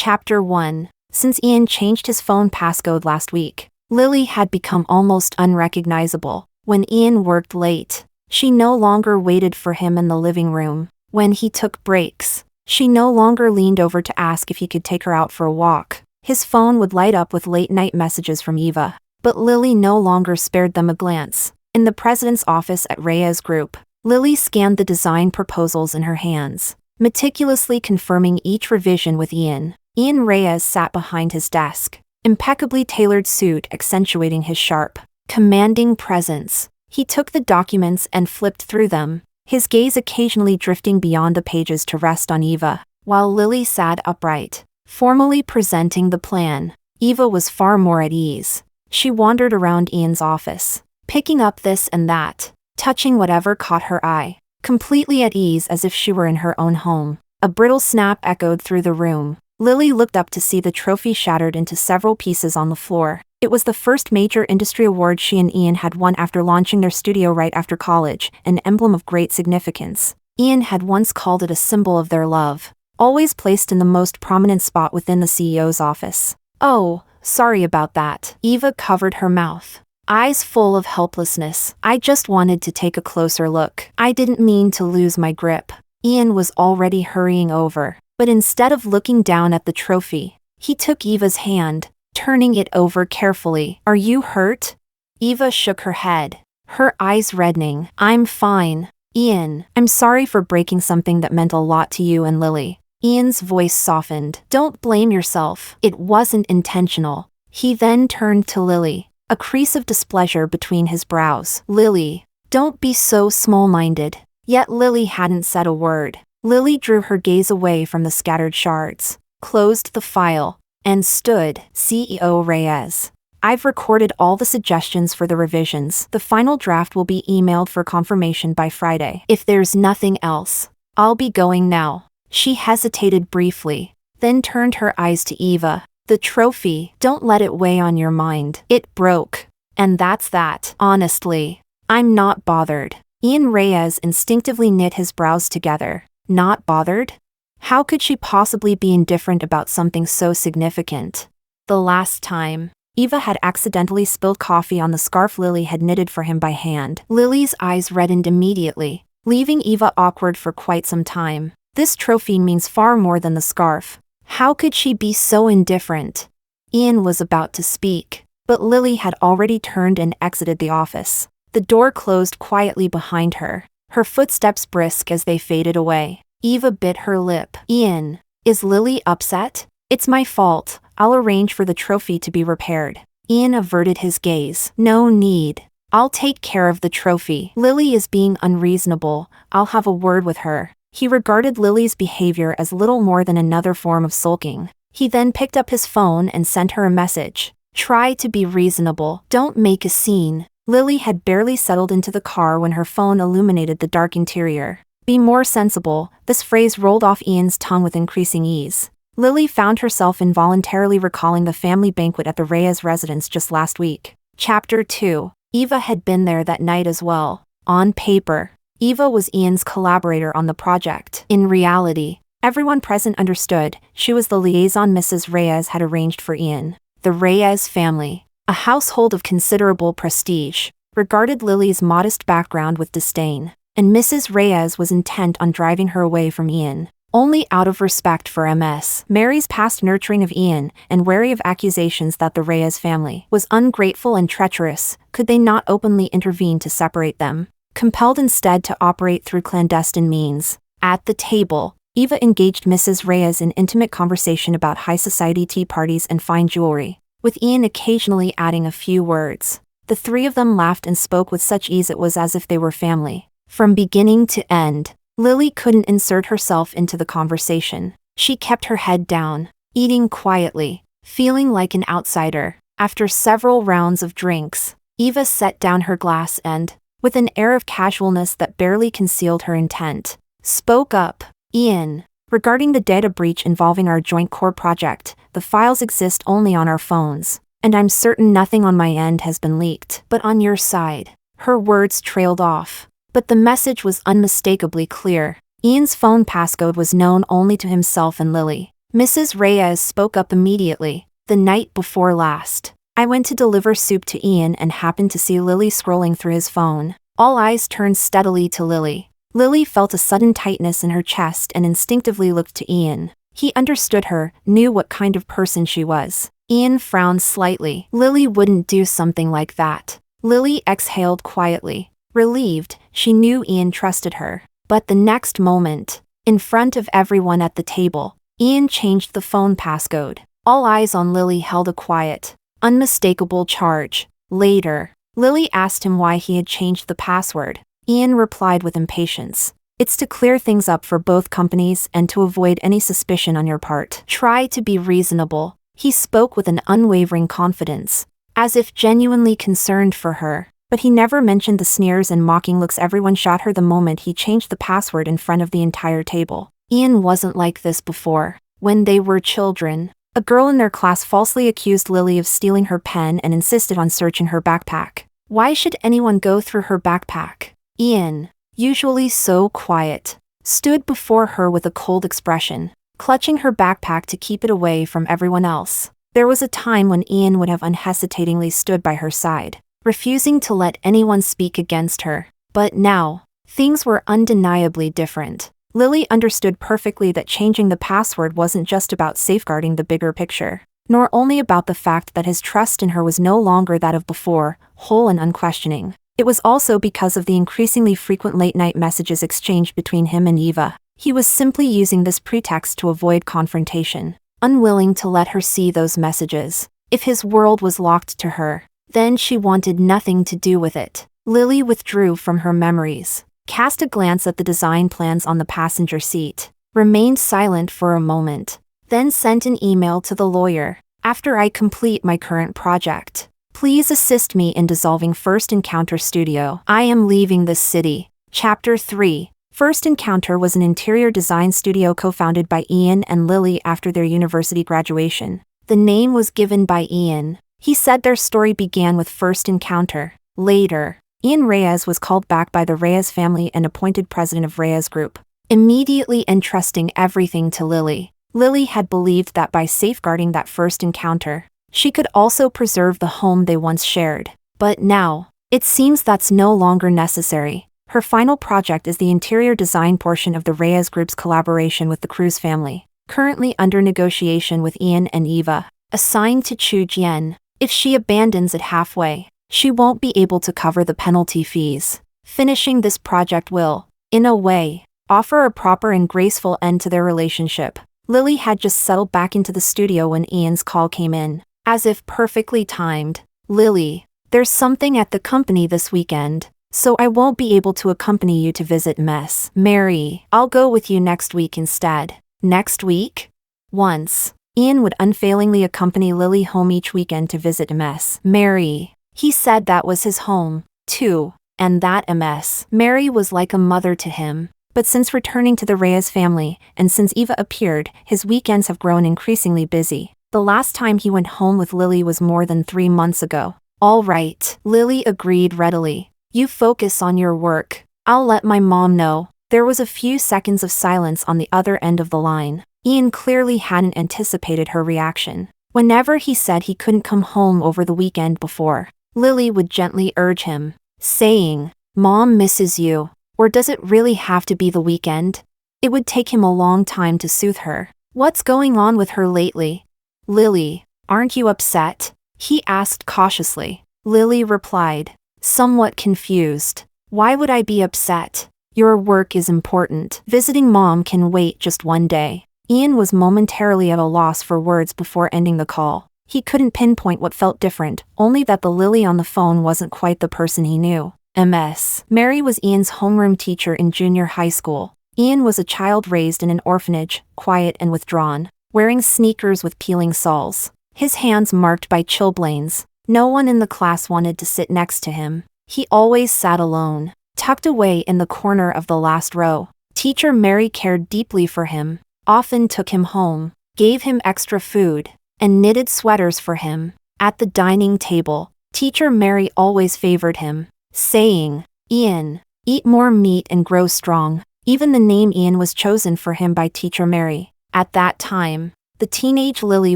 Chapter 1. Since Ian changed his phone passcode last week, Lily had become almost unrecognizable. When Ian worked late, she no longer waited for him in the living room. When he took breaks, she no longer leaned over to ask if he could take her out for a walk. His phone would light up with late-night messages from Eva, but Lily no longer spared them a glance. In the president's office at Reyes Group, Lily scanned the design proposals in her hands, meticulously confirming each revision with Ian. Ian Reyes sat behind his desk, impeccably tailored suit accentuating his sharp, commanding presence. He took the documents and flipped through them, his gaze occasionally drifting beyond the pages to rest on Eva, while Lily sat upright, formally presenting the plan. Eva was far more at ease. She wandered around Ian's office, picking up this and that, touching whatever caught her eye, completely at ease as if she were in her own home. A brittle snap echoed through the room. Lily looked up to see the trophy shattered into several pieces on the floor. It was the first major industry award she and Ian had won after launching their studio right after college, an emblem of great significance. Ian had once called it a symbol of their love, always placed in the most prominent spot within the CEO's office. "Oh, sorry about that." Eva covered her mouth, eyes full of helplessness. "I just wanted to take a closer look. I didn't mean to lose my grip." Ian was already hurrying over, but instead of looking down at the trophy, he took Eva's hand, turning it over carefully. "Are you hurt?" Eva shook her head, her eyes reddening. "I'm fine, Ian. I'm sorry for breaking something that meant a lot to you and Lily." Ian's voice softened. "Don't blame yourself. It wasn't intentional." He then turned to Lily, a crease of displeasure between his brows. "Lily, don't be so small-minded." Yet Lily hadn't said a word. Lily drew her gaze away from the scattered shards, closed the file, and stood. "CEO Reyes, I've recorded all the suggestions for the revisions. The final draft will be emailed for confirmation by Friday. If there's nothing else, I'll be going now." She hesitated briefly, then turned her eyes to Eva. "The trophy, don't let it weigh on your mind. It broke, and that's that. Honestly, I'm not bothered." Ian Reyes instinctively knit his brows together. Not bothered? How could she possibly be indifferent about something so significant? The last time, Eva had accidentally spilled coffee on the scarf Lily had knitted for him by hand. Lily's eyes reddened immediately, leaving Eva awkward for quite some time. This trophy means far more than the scarf. How could she be so indifferent? Ian was about to speak, but Lily had already turned and exited the office. The door closed quietly behind her, her footsteps brisk as they faded away. Eva bit her lip. "Ian, is Lily upset?" "It's my fault. I'll arrange for the trophy to be repaired." Ian averted his gaze. "No need. I'll take care of the trophy." "Lily is being unreasonable. I'll have a word with her." He regarded Lily's behavior as little more than another form of sulking. He then picked up his phone and sent her a message. "Try to be reasonable. Don't make a scene." Lily had barely settled into the car when her phone illuminated the dark interior. "Be more sensible." This phrase rolled off Ian's tongue with increasing ease. Lily found herself involuntarily recalling the family banquet at the Reyes residence just last week. Chapter 2. Eva had been there that night as well. On paper, Eva was Ian's collaborator on the project. In reality, everyone present understood she was the liaison Mrs. Reyes had arranged for Ian. The Reyes family, a household of considerable prestige, regarded Lily's modest background with disdain, and Mrs. Reyes was intent on driving her away from Ian, only out of respect for Ms. Mary's past nurturing of Ian and wary of accusations that the Reyes family was ungrateful and treacherous. Could they not openly intervene to separate them? Compelled instead to operate through clandestine means. At the table, Eva engaged Mrs. Reyes in intimate conversation about high society tea parties and fine jewelry, with Ian occasionally adding a few words. The three of them laughed and spoke with such ease it was as if they were family. From beginning to end, Lily couldn't insert herself into the conversation. She kept her head down, eating quietly, feeling like an outsider. After several rounds of drinks, Eva set down her glass and, with an air of casualness that barely concealed her intent, spoke up. "Ian, regarding the data breach involving our joint core project, the files exist only on our phones, and I'm certain nothing on my end has been leaked. But on your side." Her words trailed off, but the message was unmistakably clear. Ian's phone passcode was known only to himself and Lily. Mrs. Reyes spoke up immediately. The night before last, I went to deliver soup to Ian and happened to see Lily scrolling through his phone. All eyes turned steadily to Lily. Lily felt a sudden tightness in her chest and instinctively looked to Ian. He understood her, knew what kind of person she was. Ian frowned slightly. Lily wouldn't do something like that. Lily exhaled quietly. Relieved, she knew Ian trusted her. But the next moment, in front of everyone at the table, Ian changed the phone passcode. All eyes on Lily held a quiet, unmistakable charge. Later, Lily asked him why he had changed the password. Ian replied with impatience. It's to clear things up for both companies and to avoid any suspicion on your part. Try to be reasonable. He spoke with an unwavering confidence, as if genuinely concerned for her. But he never mentioned the sneers and mocking looks everyone shot her the moment he changed the password in front of the entire table. Ian wasn't like this before. When they were children, a girl in their class falsely accused Lily of stealing her pen and insisted on searching her backpack. Why should anyone go through her backpack? Ian, usually so quiet, stood before her with a cold expression, clutching her backpack to keep it away from everyone else. There was a time when Ian would have unhesitatingly stood by her side, refusing to let anyone speak against her. But now, things were undeniably different. Lily understood perfectly that changing the password wasn't just about safeguarding the bigger picture, nor only about the fact that his trust in her was no longer that of before, whole and unquestioning. It was also because of the increasingly frequent late-night messages exchanged between him and Eva. He was simply using this pretext to avoid confrontation, unwilling to let her see those messages. If his world was locked to her, then she wanted nothing to do with it. Lily withdrew from her memories, cast a glance at the design plans on the passenger seat, remained silent for a moment, then sent an email to the lawyer. After I complete my current project, please assist me in dissolving First Encounter Studio. I am leaving this city. Chapter 3. First Encounter was an interior design studio co-founded by Ian and Lily after their university graduation. The name was given by Ian. He said their story began with First Encounter. Later, Ian Reyes was called back by the Reyes family and appointed president of Reyes Group, immediately entrusting everything to Lily. Lily had believed that by safeguarding that first encounter, she could also preserve the home they once shared. But now, it seems that's no longer necessary. Her final project is the interior design portion of the Reyes Group's collaboration with the Cruz family, currently under negotiation with Ian and Eva, assigned to Chu Jian. If she abandons it halfway, she won't be able to cover the penalty fees. Finishing this project will, in a way, offer a proper and graceful end to their relationship. Lily had just settled back into the studio when Ian's call came in, as if perfectly timed. Lily, there's something at the company this weekend, so I won't be able to accompany you to visit Miss Mary. I'll go with you next week instead. Next week? Once, Ian would unfailingly accompany Lily home each weekend to visit Miss Mary. He said that was his home, too, and that Miss Mary was like a mother to him. But since returning to the Reyes family, and since Eva appeared, his weekends have grown increasingly busy. The last time he went home with Lily was more than 3 months ago. All right, Lily agreed readily. You focus on your work. I'll let my mom know. There was a few seconds of silence on the other end of the line. Ian clearly hadn't anticipated her reaction. Whenever he said he couldn't come home over the weekend before, Lily would gently urge him, saying, "Mom misses you." Or does it really have to be the weekend? It would take him a long time to soothe her. What's going on with her lately? Lily, aren't you upset? He asked cautiously. Lily replied, somewhat confused. Why would I be upset? Your work is important. Visiting mom can wait just one day. Ian was momentarily at a loss for words before ending the call. He couldn't pinpoint what felt different, only that the Lily on the phone wasn't quite the person he knew. Miss Mary was Ian's homeroom teacher in junior high school. Ian was a child raised in an orphanage, quiet and withdrawn, wearing sneakers with peeling soles, his hands marked by chilblains. No one in the class wanted to sit next to him. He always sat alone, tucked away in the corner of the last row. Teacher Mary cared deeply for him, often took him home, gave him extra food, and knitted sweaters for him. At the dining table, Teacher Mary always favored him, saying, "Ian, eat more meat and grow strong." Even the name Ian was chosen for him by Teacher Mary. At that time, The teenage Lily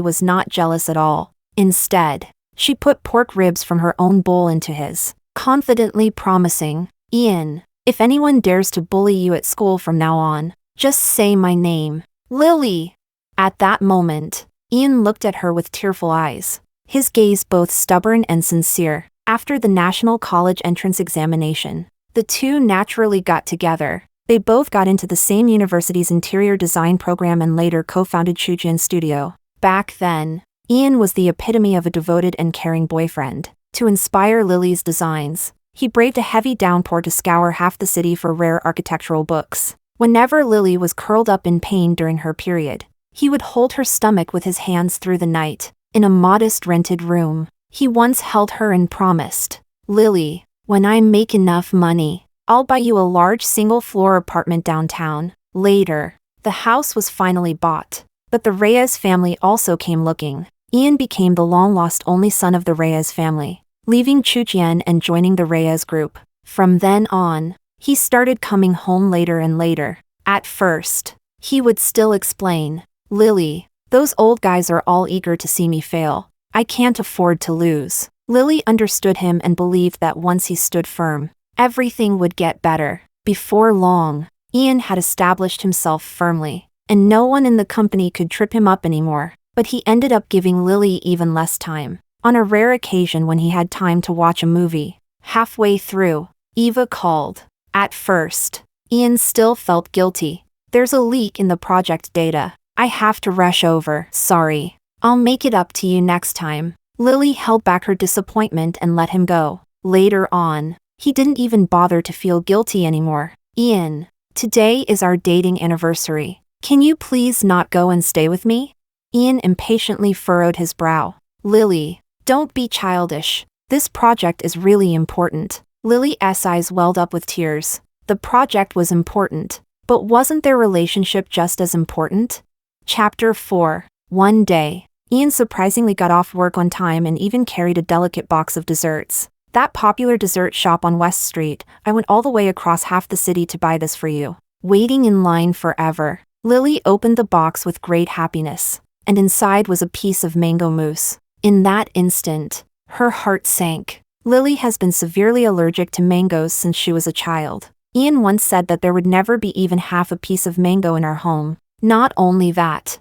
was not jealous at all. Instead, she put pork ribs from her own bowl into his, confidently promising, "Ian, if anyone dares to bully you at school from now on, just say my name, Lily." At that moment, Ian looked at her with tearful eyes, his gaze both stubborn and sincere. After the National College entrance examination, the two naturally got together. They both got into the same university's interior design program and later co-founded Chujian Studio. Back then, Ian was the epitome of a devoted and caring boyfriend. To inspire Lily's designs, he braved a heavy downpour to scour half the city for rare architectural books. Whenever Lily was curled up in pain during her period, he would hold her stomach with his hands through the night. In a modest rented room, he once held her and promised, "Lily, when I make enough money, I'll buy you a large single-floor apartment downtown." Later, the house was finally bought, but the Reyes family also came looking. Ian became the long-lost only son of the Reyes family, leaving Chujian and joining the Reyes group. From then on, he started coming home later and later. At first, he would still explain, "Lily, those old guys are all eager to see me fail. I can't afford to lose." Lily understood him and believed that once he stood firm, everything would get better. Before long, Ian had established himself firmly, and no one in the company could trip him up anymore. But he ended up giving Lily even less time. On a rare occasion when he had time to watch a movie, halfway through, Eva called. At first, Ian still felt guilty. "There's a leak in the project data. I have to rush over. Sorry. I'll make it up to you next time." Lily held back her disappointment and let him go. Later on, he didn't even bother to feel guilty anymore. "Ian, today is our dating anniversary. Can you please not go and stay with me?" Ian impatiently furrowed his brow. "Lily, don't be childish. This project is really important." Lily's eyes welled up with tears. The project was important, but wasn't their relationship just as important? Chapter 4. One day, Ian surprisingly got off work on time and even carried a delicate box of desserts. "That popular dessert shop on West Street, I went all the way across half the city to buy this for you." Waiting in line forever, Lily opened the box with great happiness, and inside was a piece of mango mousse. In that instant, her heart sank. Lily has been severely allergic to mangoes since she was a child. Ian once said that there would never be even half a piece of mango in our home. Not only that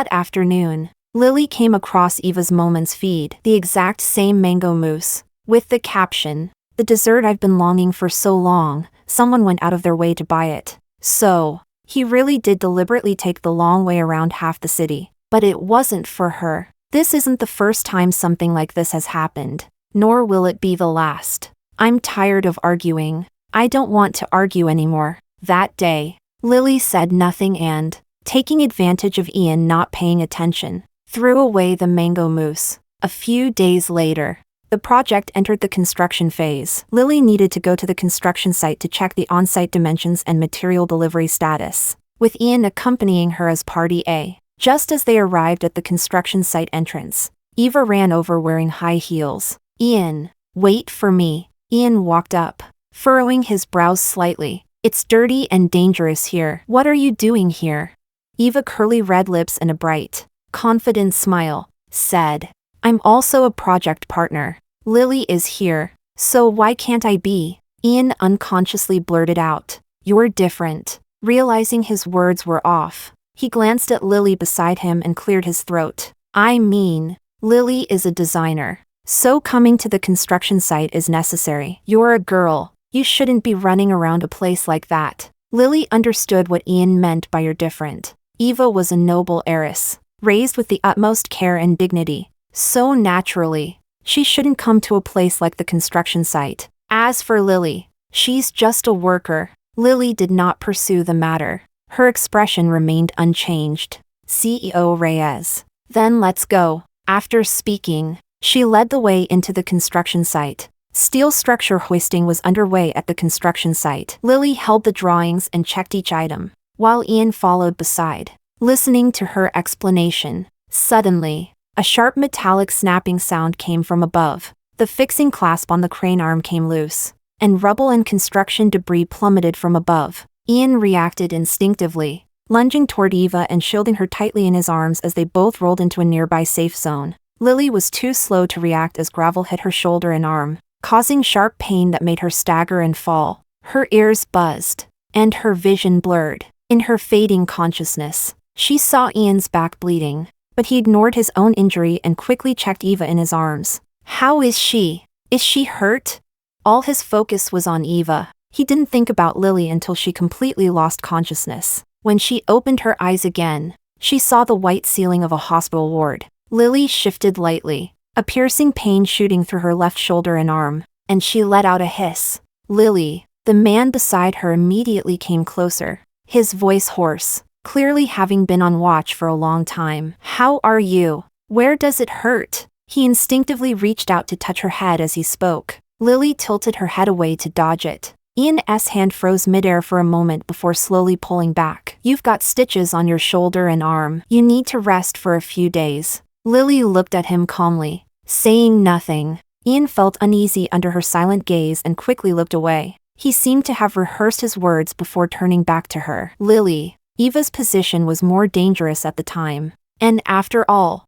afternoon, Lily came across Eva's Moments feed, the exact same mango mousse, with the caption, "The dessert I've been longing for so long, someone went out of their way to buy it." So, he really did deliberately take the long way around half the city. But it wasn't for her. This isn't the first time something like this has happened, nor will it be the last. "I'm tired of arguing. I don't want to argue anymore." That day, Lily said nothing and, taking advantage of Ian not paying attention, threw away the mango mousse. A few days later, the project entered the construction phase. Lily needed to go to the construction site to check the on-site dimensions and material delivery status, with Ian accompanying her as Party A. Just as they arrived at the construction site entrance, Eva ran over wearing high heels. "Ian, wait for me." Ian walked up, furrowing his brows slightly. "It's dirty and dangerous here. What are you doing here?" Eva, curly red lips and a bright, confident smile, said, "I'm also a project partner. Lily is here, so why can't I be?" Ian unconsciously blurted out, "You're different." Realizing his words were off, he glanced at Lily beside him and cleared his throat. "I mean, Lily is a designer, so coming to the construction site is necessary. You're a girl. You shouldn't be running around a place like that." Lily understood what Ian meant by "you're different." Eva was a noble heiress, raised with the utmost care and dignity, so naturally, she shouldn't come to a place like the construction site. As for Lily, she's just a worker. Lily did not pursue the matter. Her expression remained unchanged. "CEO Reyes, then let's go." After speaking, she led the way into the construction site. Steel structure hoisting was underway at the construction site. Lily held the drawings and checked each item, while Ian followed beside, listening to her explanation. Suddenly, a sharp metallic snapping sound came from above. The fixing clasp on the crane arm came loose, and rubble and construction debris plummeted from above. Ian reacted instinctively. lunging toward Eva and shielding her tightly in his arms as they both rolled into a nearby safe zone. Lily was too slow to react as gravel hit her shoulder and arm, causing sharp pain that made her stagger and fall. Her ears buzzed, and her vision blurred. In her fading consciousness, she saw Ian's back bleeding, but he ignored his own injury and quickly checked Eva in his arms. How is she? Is she hurt? All his focus was on Eva. He didn't think about Lily until she completely lost consciousness. When she opened her eyes again, she saw the white ceiling of a hospital ward. Lily shifted lightly, a piercing pain shooting through her left shoulder and arm, and she let out a hiss. Lily. The man beside her immediately came closer, his voice hoarse, clearly having been on watch for a long time. How are you? Where does it hurt? He instinctively reached out to touch her head as he spoke. Lily tilted her head away to dodge it. Ian's hand froze midair for a moment before slowly pulling back. You've got stitches on your shoulder and arm. You need to rest for a few days. Lily looked at him calmly, saying nothing. Ian felt uneasy under her silent gaze and quickly looked away. He seemed to have rehearsed his words before turning back to her. Lily. Eva's position was more dangerous at the time. And after all,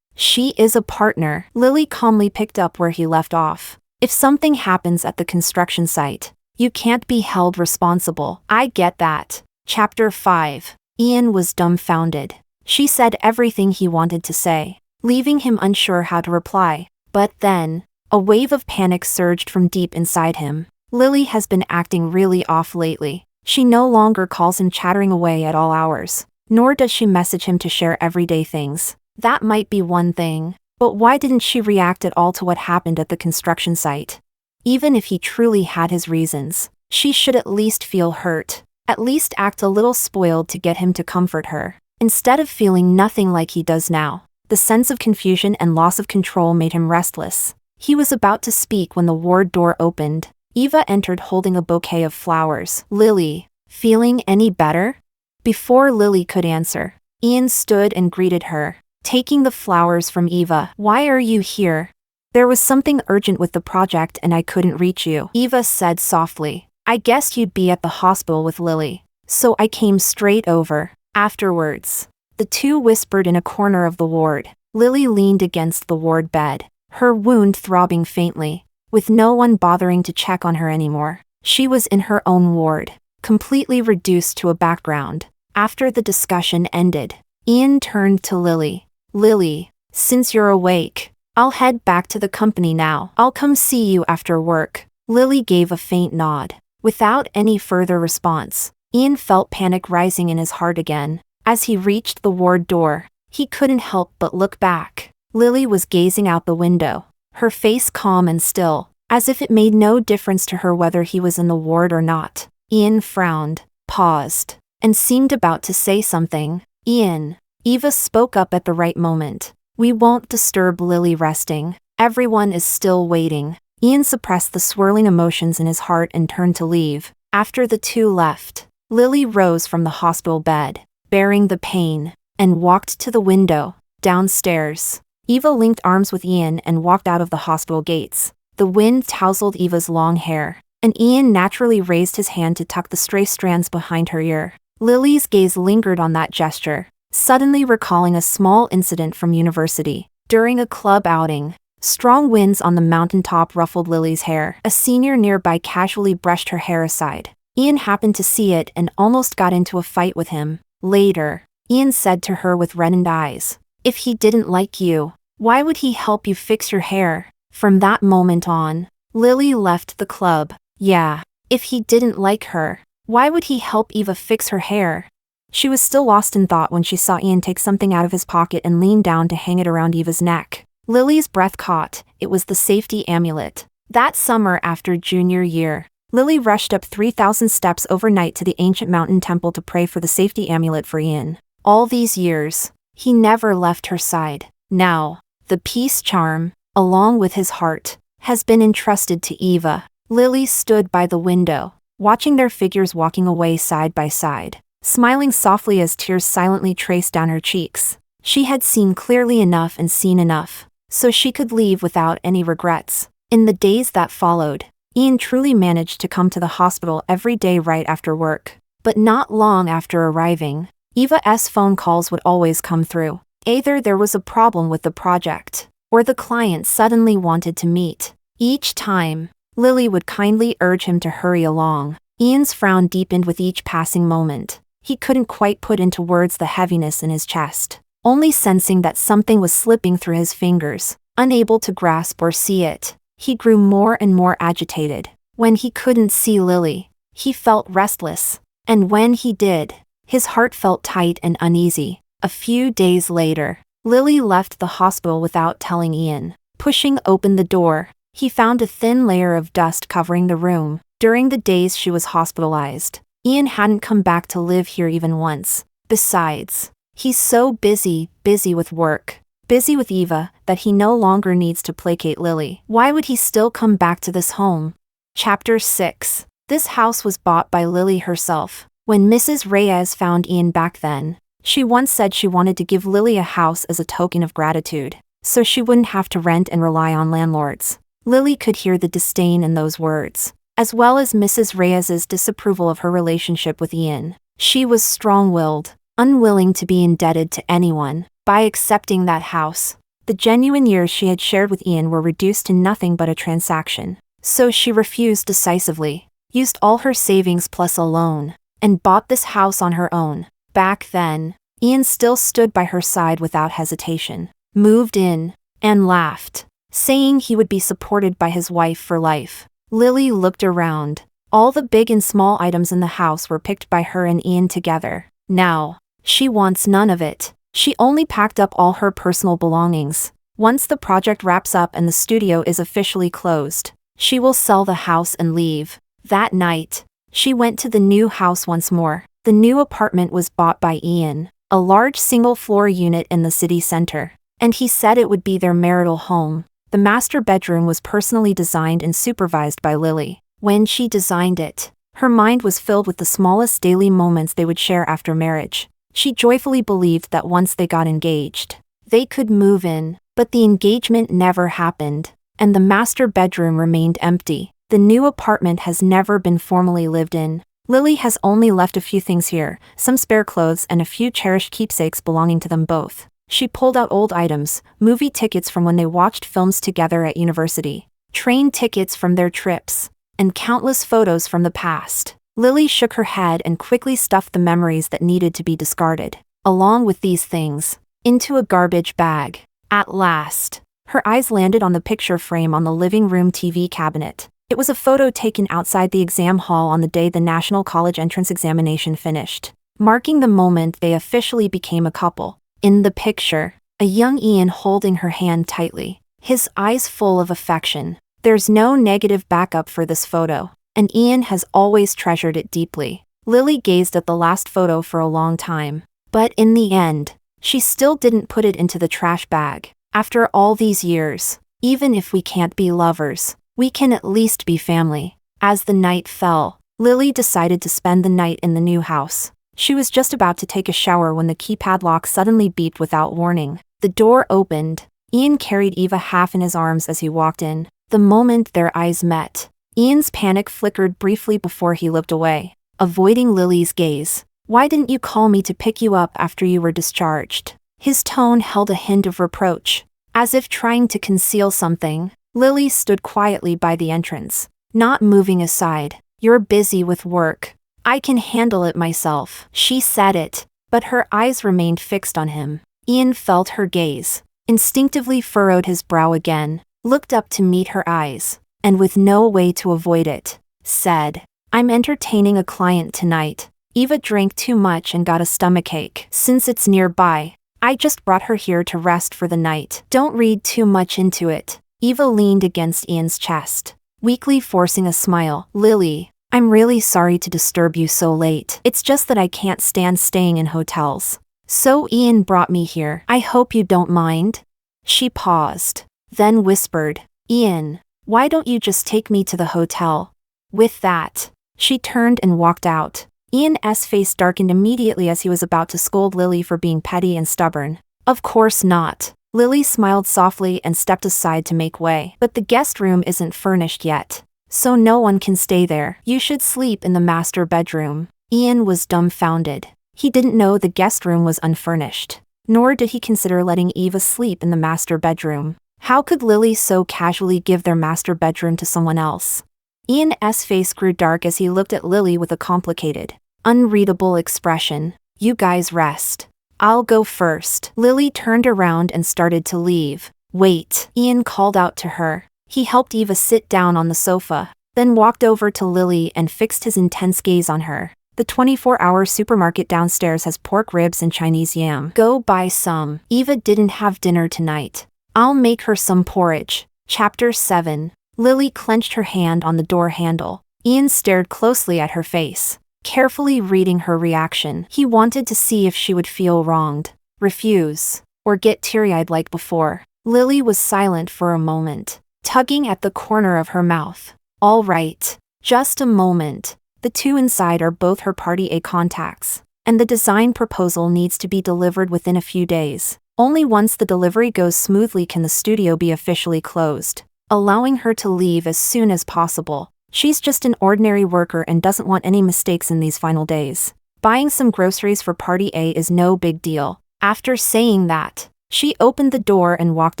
she is a partner. Lily calmly picked up where he left off. If something happens at the construction site, you can't be held responsible. I get that. Chapter 5. Ian was dumbfounded. She said everything he wanted to say, leaving him unsure how to reply. But then, a wave of panic surged from deep inside him. Lily has been acting really off lately. She no longer calls him chattering away at all hours, nor does she message him to share everyday things. That might be one thing, but why didn't she react at all to what happened at the construction site? Even if he truly had his reasons, she should at least feel hurt, at least act a little spoiled to get him to comfort her. Instead of feeling nothing like he does now, the sense of confusion and loss of control made him restless. He was about to speak when the ward door opened. Eva entered holding a bouquet of flowers. Lily, feeling any better? Before Lily could answer, Ian stood and greeted her, taking the flowers from Eva. Why are you here? There was something urgent with the project and I couldn't reach you, Eva said softly. I guessed you'd be at the hospital with Lily, so I came straight over. Afterwards, the two whispered in a corner of the ward. Lily leaned against the ward bed, her wound throbbing faintly, with no one bothering to check on her anymore. She was in her own ward, completely reduced to a background. After the discussion ended, Ian turned to Lily. Lily, since you're awake, I'll head back to the company now. I'll come see you after work. Lily gave a faint nod. Without any further response, Ian felt panic rising in his heart again. As he reached the ward door, he couldn't help but look back. Lily was gazing out the window, her face calm and still, as if it made no difference to her whether he was in the ward or not. Ian frowned, paused, and seemed about to say something. Ian, Eva spoke up at the right moment. We won't disturb Lily resting. Everyone is still waiting. Ian suppressed the swirling emotions in his heart and turned to leave. After the two left, Lily rose from the hospital bed, bearing the pain, and walked to the window. Downstairs, Eva linked arms with Ian and walked out of the hospital gates. The wind tousled Eva's long hair, and Ian naturally raised his hand to tuck the stray strands behind her ear. Lily's gaze lingered on that gesture, suddenly recalling a small incident from university. During a club outing, strong winds on the mountaintop ruffled Lily's hair. A senior nearby casually brushed her hair aside. Ian happened to see it and almost got into a fight with him. Later, Ian said to her with reddened eyes, "If he didn't like you, why would he help you fix your hair?" From that moment on, Lily left the club. Yeah, if he didn't like her, why would he help Eva fix her hair? She was still lost in thought when she saw Ian take something out of his pocket and lean down to hang it around Eva's neck. Lily's breath caught. It was the safety amulet. That summer after junior year, Lily rushed up 3,000 steps overnight to the ancient mountain temple to pray for the safety amulet for Ian. All these years, he never left her side. Now, the peace charm, along with his heart, has been entrusted to Eva. Lily stood by the window, watching their figures walking away side by side, smiling softly as tears silently traced down her cheeks. She had seen clearly enough and seen enough, so she could leave without any regrets. In the days that followed, Ian truly managed to come to the hospital every day right after work. But not long after arriving, Eva's phone calls would always come through. Either there was a problem with the project, or the client suddenly wanted to meet. Each time, Lily would kindly urge him to hurry along. Ian's frown deepened with each passing moment. He couldn't quite put into words the heaviness in his chest, only sensing that something was slipping through his fingers. Unable to grasp or see it, he grew more and more agitated. When he couldn't see Lily, he felt restless, and when he did, his heart felt tight and uneasy. A few days later, Lily left the hospital without telling Ian. Pushing open the door, he found a thin layer of dust covering the room. During the days she was hospitalized, Ian hadn't come back to live here even once. Besides, he's so busy with work, busy with Eva, that he no longer needs to placate Lily. Why would he still come back to this home? Chapter 6. This house was bought by Lily herself. When Mrs. Reyes found Ian back then, she once said she wanted to give Lily a house as a token of gratitude, so she wouldn't have to rent and rely on landlords. Lily could hear the disdain in those words, as well as Mrs. Reyes's disapproval of her relationship with Ian. She was strong-willed, unwilling to be indebted to anyone. By accepting that house, the genuine years she had shared with Ian were reduced to nothing but a transaction. So she refused decisively, used all her savings plus a loan, and bought this house on her own. Back then, Ian still stood by her side without hesitation, moved in, and laughed, saying he would be supported by his wife for life. Lily looked around. All the big and small items in the house were picked by her and Ian together. Now, she wants none of it. She only packed up all her personal belongings. Once the project wraps up and the studio is officially closed, she will sell the house and leave. That night, she went to the new house once more. The new apartment was bought by Ian, a large single-floor unit in the city center, and he said it would be their marital home. The master bedroom was personally designed and supervised by Lily. When she designed it, her mind was filled with the smallest daily moments they would share after marriage. She joyfully believed that once they got engaged, they could move in, but the engagement never happened, and the master bedroom remained empty. The new apartment has never been formally lived in. Lily has only left a few things here, some spare clothes and a few cherished keepsakes belonging to them both. She pulled out old items, movie tickets from when they watched films together at university, train tickets from their trips, and countless photos from the past. Lily shook her head and quickly stuffed the memories that needed to be discarded, along with these things, into a garbage bag. At last, her eyes landed on the picture frame on the living room TV cabinet. It was a photo taken outside the exam hall on the day the National College Entrance Examination finished, marking the moment they officially became a couple. In the picture, a young Ian holding her hand tightly, his eyes full of affection. There's no negative backup for this photo, and Ian has always treasured it deeply. Lily gazed at the last photo for a long time, but in the end, she still didn't put it into the trash bag. After all these years, even if we can't be lovers, we can at least be family. As the night fell, Lily decided to spend the night in the new house. She was just about to take a shower when the keypad lock suddenly beeped without warning. The door opened. Ian carried Eva half in his arms as he walked in. The moment their eyes met, Ian's panic flickered briefly before he looked away, avoiding Lily's gaze. "Why didn't you call me to pick you up after you were discharged?" His tone held a hint of reproach, as if trying to conceal something. Lily stood quietly by the entrance, not moving aside. "You're busy with work. I can handle it myself." She said it, but her eyes remained fixed on him. Ian felt her gaze, instinctively furrowed his brow again, looked up to meet her eyes, and with no way to avoid it, said, "I'm entertaining a client tonight. Eva drank too much and got a stomachache. Since it's nearby, I just brought her here to rest for the night. Don't read too much into it." Eva leaned against Ian's chest, weakly forcing a smile. "Lily, I'm really sorry to disturb you so late. It's just that I can't stand staying in hotels. So Ian brought me here. I hope you don't mind." She paused, then whispered, "Ian, why don't you just take me to the hotel?" With that, she turned and walked out. Ian's face darkened immediately as he was about to scold Lily for being petty and stubborn. "Of course not." Lily smiled softly and stepped aside to make way. "But the guest room isn't furnished yet, so no one can stay there. You should sleep in the master bedroom." Ian was dumbfounded. He didn't know the guest room was unfurnished. Nor did he consider letting Eva sleep in the master bedroom. How could Lily so casually give their master bedroom to someone else? Ian's face grew dark as he looked at Lily with a complicated, unreadable expression. You guys rest. I'll go first. Lily turned around and started to leave. Wait, Ian called out to her. He helped Eva sit down on the sofa, then walked over to Lily and fixed his intense gaze on her. The 24-hour supermarket downstairs has pork ribs and Chinese yam. Go buy some. Eva didn't have dinner tonight. I'll make her some porridge. Chapter 7. Lily clenched her hand on the door handle. Ian stared closely at her face, carefully reading her reaction. He wanted to see if she would feel wronged, refuse, or get teary-eyed like before. Lily was silent for a moment, tugging at the corner of her mouth. All right, just a moment. The two inside are both her Party A contacts, and the design proposal needs to be delivered within a few days. Only once the delivery goes smoothly can the studio be officially closed, allowing her to leave as soon as possible. She's just an ordinary worker and doesn't want any mistakes in these final days. Buying some groceries for Party A is no big deal. After saying that, she opened the door and walked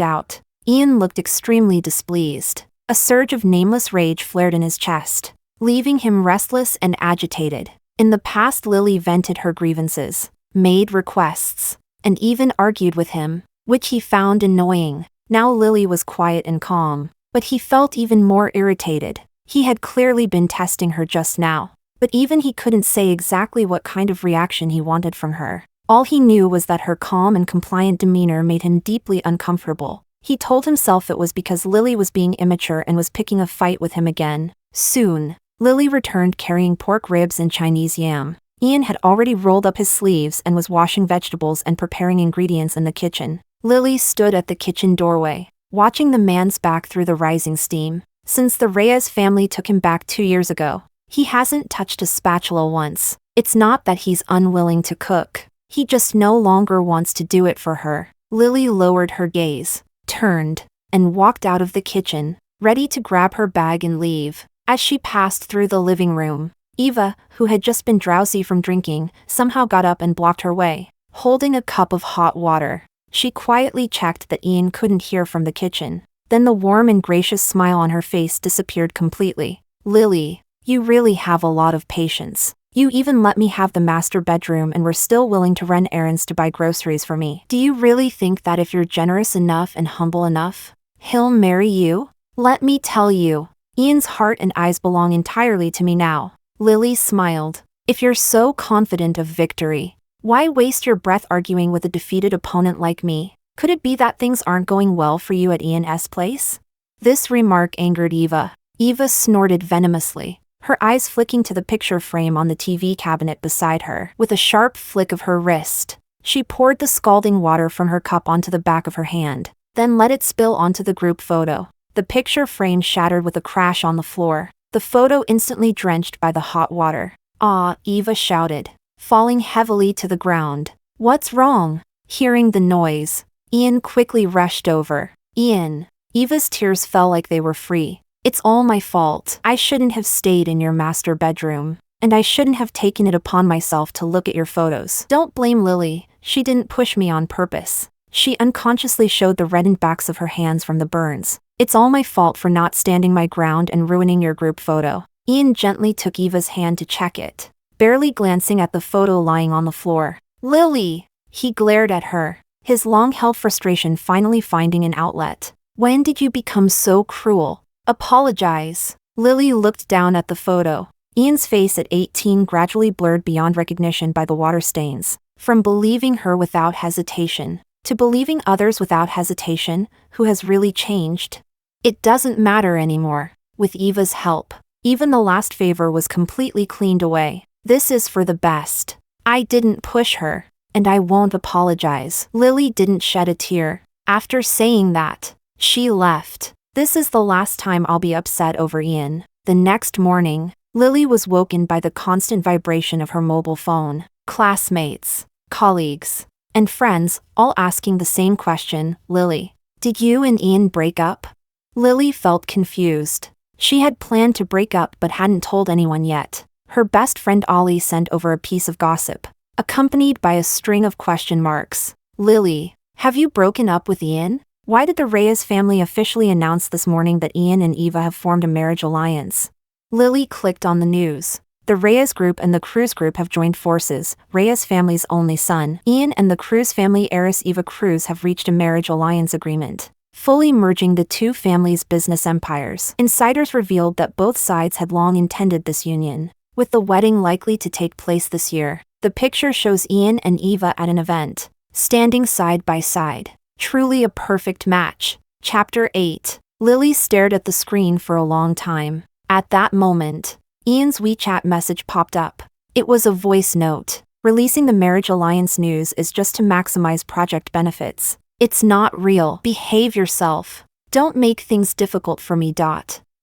out. Ian looked extremely displeased. A surge of nameless rage flared in his chest, leaving him restless and agitated. In the past, Lily vented her grievances, made requests, and even argued with him, which he found annoying. Now Lily was quiet and calm, but he felt even more irritated. He had clearly been testing her just now, but even he couldn't say exactly what kind of reaction he wanted from her. All he knew was that her calm and compliant demeanor made him deeply uncomfortable. He told himself it was because Lily was being immature and was picking a fight with him again. Soon, Lily returned carrying pork ribs and Chinese yam. Ian had already rolled up his sleeves and was washing vegetables and preparing ingredients in the kitchen. Lily stood at the kitchen doorway, watching the man's back through the rising steam. Since the Reyes family took him back 2 years ago, he hasn't touched a spatula once. It's not that he's unwilling to cook. He just no longer wants to do it for her. Lily lowered her gaze, turned, and walked out of the kitchen, ready to grab her bag and leave. As she passed through the living room, Eva, who had just been drowsy from drinking, somehow got up and blocked her way, holding a cup of hot water. She quietly checked that Ian couldn't hear from the kitchen. Then the warm and gracious smile on her face disappeared completely. Lily, you really have a lot of patience. You even let me have the master bedroom and were still willing to run errands to buy groceries for me. Do you really think that if you're generous enough and humble enough, he'll marry you? Let me tell you, Ian's heart and eyes belong entirely to me now. Lily smiled. If you're so confident of victory, why waste your breath arguing with a defeated opponent like me? Could it be that things aren't going well for you at Ian's place? This remark angered Eva. Eva snorted venomously, her eyes flicking to the picture frame on the TV cabinet beside her. With a sharp flick of her wrist, she poured the scalding water from her cup onto the back of her hand, then let it spill onto the group photo. The picture frame shattered with a crash on the floor, the photo instantly drenched by the hot water. "Ah!" Eva shouted, falling heavily to the ground. "What's wrong?" Hearing the noise, Ian quickly rushed over. "Ian." Eva's tears fell like they were free. "It's all my fault. I shouldn't have stayed in your master bedroom, and I shouldn't have taken it upon myself to look at your photos." "Don't blame Lily. She didn't push me on purpose." She unconsciously showed the reddened backs of her hands from the burns. "It's all my fault for not standing my ground and ruining your group photo." Ian gently took Eva's hand to check it, barely glancing at the photo lying on the floor. "Lily!" He glared at her, his long-held frustration finally finding an outlet. "When did you become so cruel? Apologize." Lily looked down at the photo. Ian's face at 18 gradually blurred beyond recognition by the water stains. From believing her without hesitation, to believing others without hesitation, who has really changed? It doesn't matter anymore. With Eva's help, even the last favor was completely cleaned away. This is for the best. I didn't push her, and I won't apologize. Lily didn't shed a tear. After saying that, she left. This is the last time I'll be upset over Ian. The next morning, Lily was woken by the constant vibration of her mobile phone. Classmates, colleagues, and friends, all asking the same question. "Lily, did you and Ian break up?" Lily felt confused. She had planned to break up but hadn't told anyone yet. Her best friend Ollie sent over a piece of gossip, accompanied by a string of question marks. Lily, have you broken up with Ian? Why did the Reyes family officially announce this morning that Ian and Eva have formed a marriage alliance? Lily clicked on the news. The Reyes group and the Cruz group have joined forces. Reyes family's only son, Ian, and the Cruz family heiress Eva Cruz have reached a marriage alliance agreement, fully merging the two families' business empires. Insiders revealed that both sides had long intended this union, with the wedding likely to take place this year. The picture shows Ian and Eva at an event, standing side by side. Truly a perfect match. Chapter 8. Lily stared at the screen for a long time. At that moment, Ian's WeChat message popped up. It was a voice note. Releasing the marriage alliance news is just to maximize project benefits. It's not real. Behave yourself. Don't make things difficult for me.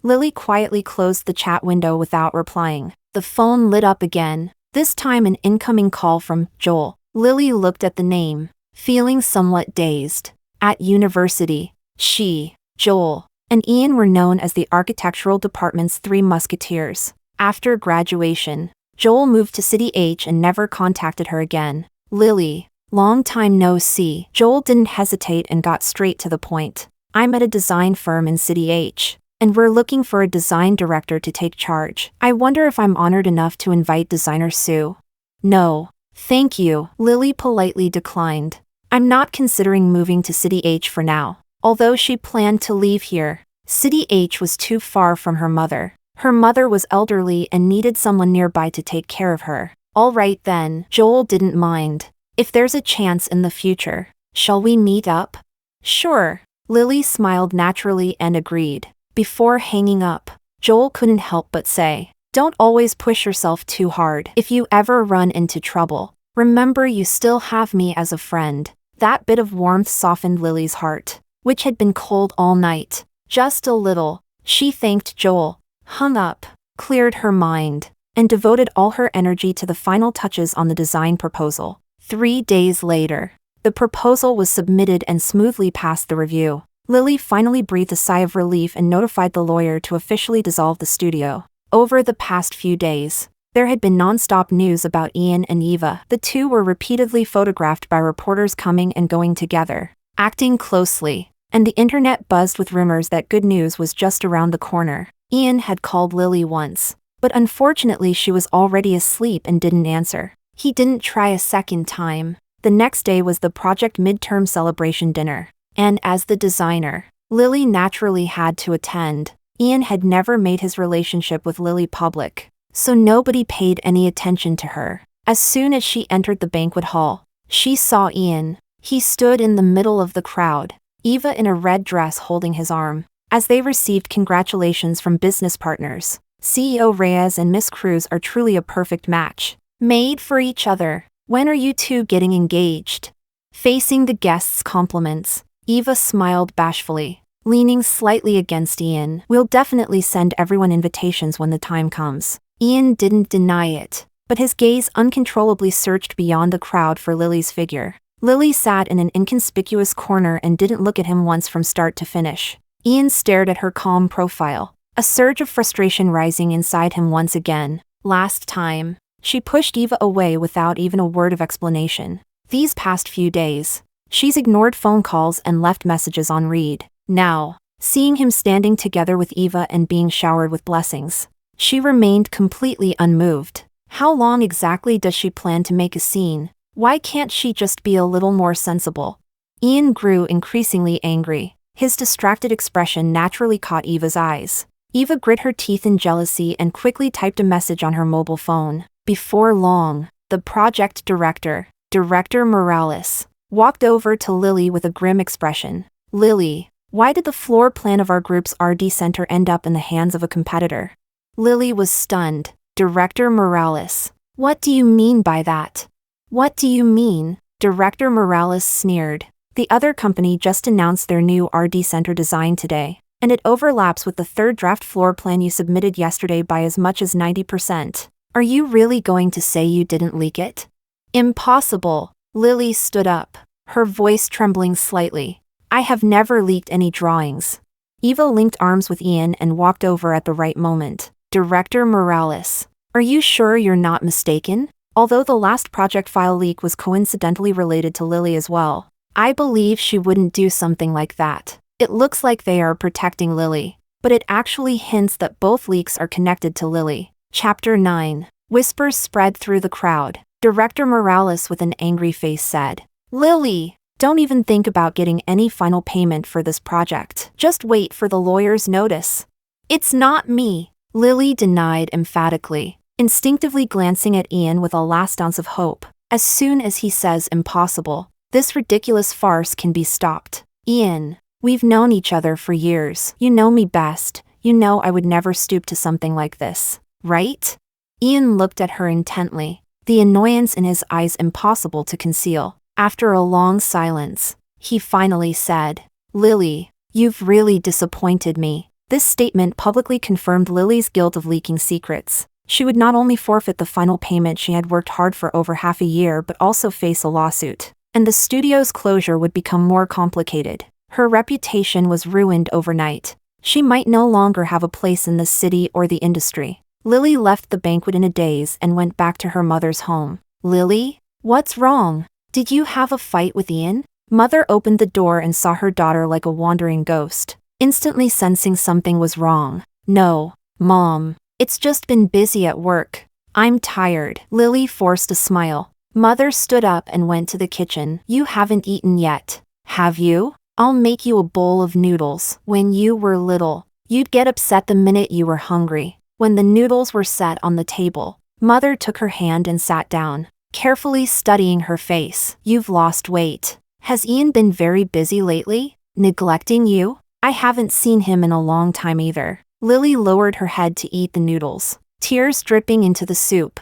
Lily quietly closed the chat window without replying. The phone lit up again, this time an incoming call from Joel. Lily looked at the name, feeling somewhat dazed. At university, she, Joel, and Ian were known as the architectural department's three musketeers. After graduation, Joel moved to City H and never contacted her again. Lily, long time no see. Joel didn't hesitate and got straight to the point. I'm at a design firm in City H, and we're looking for a design director to take charge. I wonder if I'm honored enough to invite designer Sue. No, thank you, Lily politely declined. I'm not considering moving to City H for now. Although she planned to leave here, City H was too far from her mother. Her mother was elderly and needed someone nearby to take care of her. All right then, Joel didn't mind. If there's a chance in the future, shall we meet up? Sure. Lily smiled naturally and agreed. Before hanging up, Joel couldn't help but say, don't always push yourself too hard. If you ever run into trouble, remember you still have me as a friend. That bit of warmth softened Lily's heart, which had been cold all night. Just a little. She thanked Joel, hung up, cleared her mind, and devoted all her energy to the final touches on the design proposal. 3 days later, the proposal was submitted and smoothly passed the review. Lily finally breathed a sigh of relief and notified the lawyer to officially dissolve the studio. Over the past few days, there had been non-stop news about Ian and Eva. The two were repeatedly photographed by reporters coming and going together, acting closely, and the internet buzzed with rumors that good news was just around the corner. Ian had called Lily once, but unfortunately she was already asleep and didn't answer. He didn't try a second time. The next day was the project midterm celebration dinner, and as the designer, Lily naturally had to attend. Ian had never made his relationship with Lily public, so nobody paid any attention to her. As soon as she entered the banquet hall, she saw Ian. He stood in the middle of the crowd, Eva in a red dress holding his arm. As they received congratulations from business partners, CEO Reyes and Miss Cruz are truly a perfect match, made for each other. When are you two getting engaged? Facing the guests' compliments, Eva smiled bashfully, leaning slightly against Ian. We'll definitely send everyone invitations when the time comes. Ian didn't deny it, but his gaze uncontrollably searched beyond the crowd for Lily's figure. Lily sat in an inconspicuous corner and didn't look at him once from start to finish. Ian stared at her calm profile, a surge of frustration rising inside him once again. Last time, she pushed Eva away without even a word of explanation. These past few days, she's ignored phone calls and left messages on read. Now, seeing him standing together with Eva and being showered with blessings, she remained completely unmoved. How long exactly does she plan to make a scene? Why can't she just be a little more sensible? Ian grew increasingly angry. His distracted expression naturally caught Eva's eyes. Eva grit her teeth in jealousy and quickly typed a message on her mobile phone. Before long, the project director, Director Morales, walked over to Lily with a grim expression. Lily, why did the floor plan of our group's RD center end up in the hands of a competitor? Lily was stunned. Director Morales, what do you mean by that? What do you mean? Director Morales sneered. The other company just announced their new RD center design today, and it overlaps with the third draft floor plan you submitted yesterday by as much as 90%. Are you really going to say you didn't leak it? Impossible. Lily stood up, her voice trembling slightly. I have never leaked any drawings. Eva linked arms with Ian and walked over at the right moment. Director Morales, Are you sure you're not mistaken? Although the last project file leak was coincidentally related to Lily as well, I believe she wouldn't do something like that. It looks like they are protecting Lily, but it actually hints that both leaks are connected to Lily. Chapter 9. Whispers spread through the crowd. Director Morales with an angry face said, "Lily, don't even think about getting any final payment for this project. Just wait for the lawyer's notice." "It's not me," Lily denied emphatically, instinctively glancing at Ian with a last ounce of hope. As soon as he says impossible, this ridiculous farce can be stopped. "Ian, we've known each other for years. You know me best. You know I would never stoop to something like this, right?" Ian looked at her intently, the annoyance in his eyes impossible to conceal. After a long silence, he finally said, "Lily, you've really disappointed me." This statement publicly confirmed Lily's guilt of leaking secrets. She would not only forfeit the final payment she had worked hard for over half a year but also face a lawsuit. And the studio's closure would become more complicated. Her reputation was ruined overnight. She might no longer have a place in the city or the industry. Lily left the banquet in a daze and went back to her mother's home. "Lily? What's wrong? Did you have a fight with Ian?" Mother opened the door and saw her daughter like a wandering ghost, instantly sensing something was wrong. "No, Mom. It's just been busy at work. I'm tired." Lily forced a smile. Mother stood up and went to the kitchen. "You haven't eaten yet, have you? I'll make you a bowl of noodles. When you were little, you'd get upset the minute you were hungry." When the noodles were set on the table, Mother took her hand and sat down, carefully studying her face. "You've lost weight. Has Ian been very busy lately? Neglecting you?" "I haven't seen him in a long time either." Lily lowered her head to eat the noodles, tears dripping into the soup.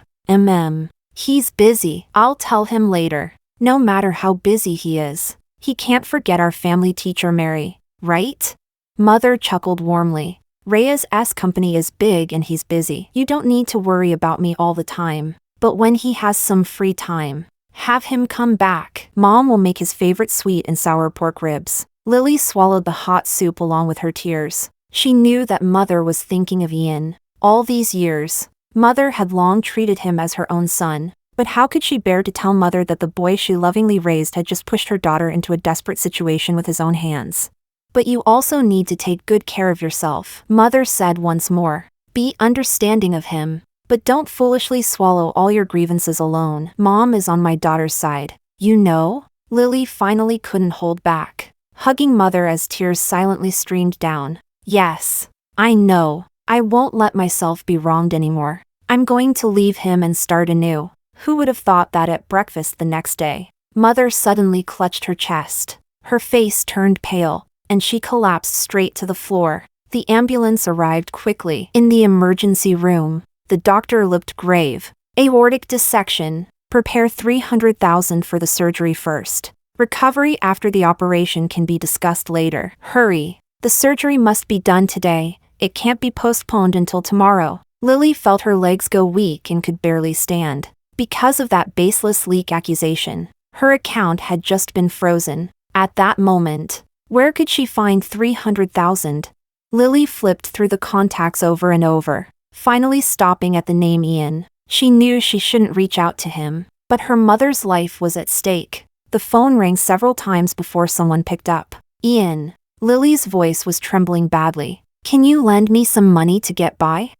He's busy. I'll tell him later. No matter how busy he is, he can't forget our family teacher Mary, right?" Mother chuckled warmly. "Rhea's company is big and he's busy. You don't need to worry about me all the time. But when he has some free time, have him come back. Mom will make his favorite sweet and sour pork ribs." Lily swallowed the hot soup along with her tears. She knew that Mother was thinking of Ian. All these years, Mother had long treated him as her own son. But how could she bear to tell Mother that the boy she lovingly raised had just pushed her daughter into a desperate situation with his own hands? "But you also need to take good care of yourself," Mother said once more. "Be understanding of him, but don't foolishly swallow all your grievances alone. Mom is on my daughter's side. You know?" Lily finally couldn't hold back, hugging Mother as tears silently streamed down. "Yes, I know. I won't let myself be wronged anymore. I'm going to leave him and start anew." Who would have thought that at breakfast the next day? Mother suddenly clutched her chest. Her face turned pale, and she collapsed straight to the floor. The ambulance arrived quickly. In the emergency room, the doctor looked grave. "Aortic dissection. Prepare 300,000 for the surgery first. Recovery after the operation can be discussed later. Hurry. The surgery must be done today. It can't be postponed until tomorrow." Lily felt her legs go weak and could barely stand. Because of that baseless leak accusation, her account had just been frozen. At that moment, where could she find 300,000? Lily flipped through the contacts over and over, finally stopping at the name Ian. She knew she shouldn't reach out to him, but her mother's life was at stake. The phone rang several times before someone picked up. "Ian." Lily's voice was trembling badly. "Can you lend me some money to get by?"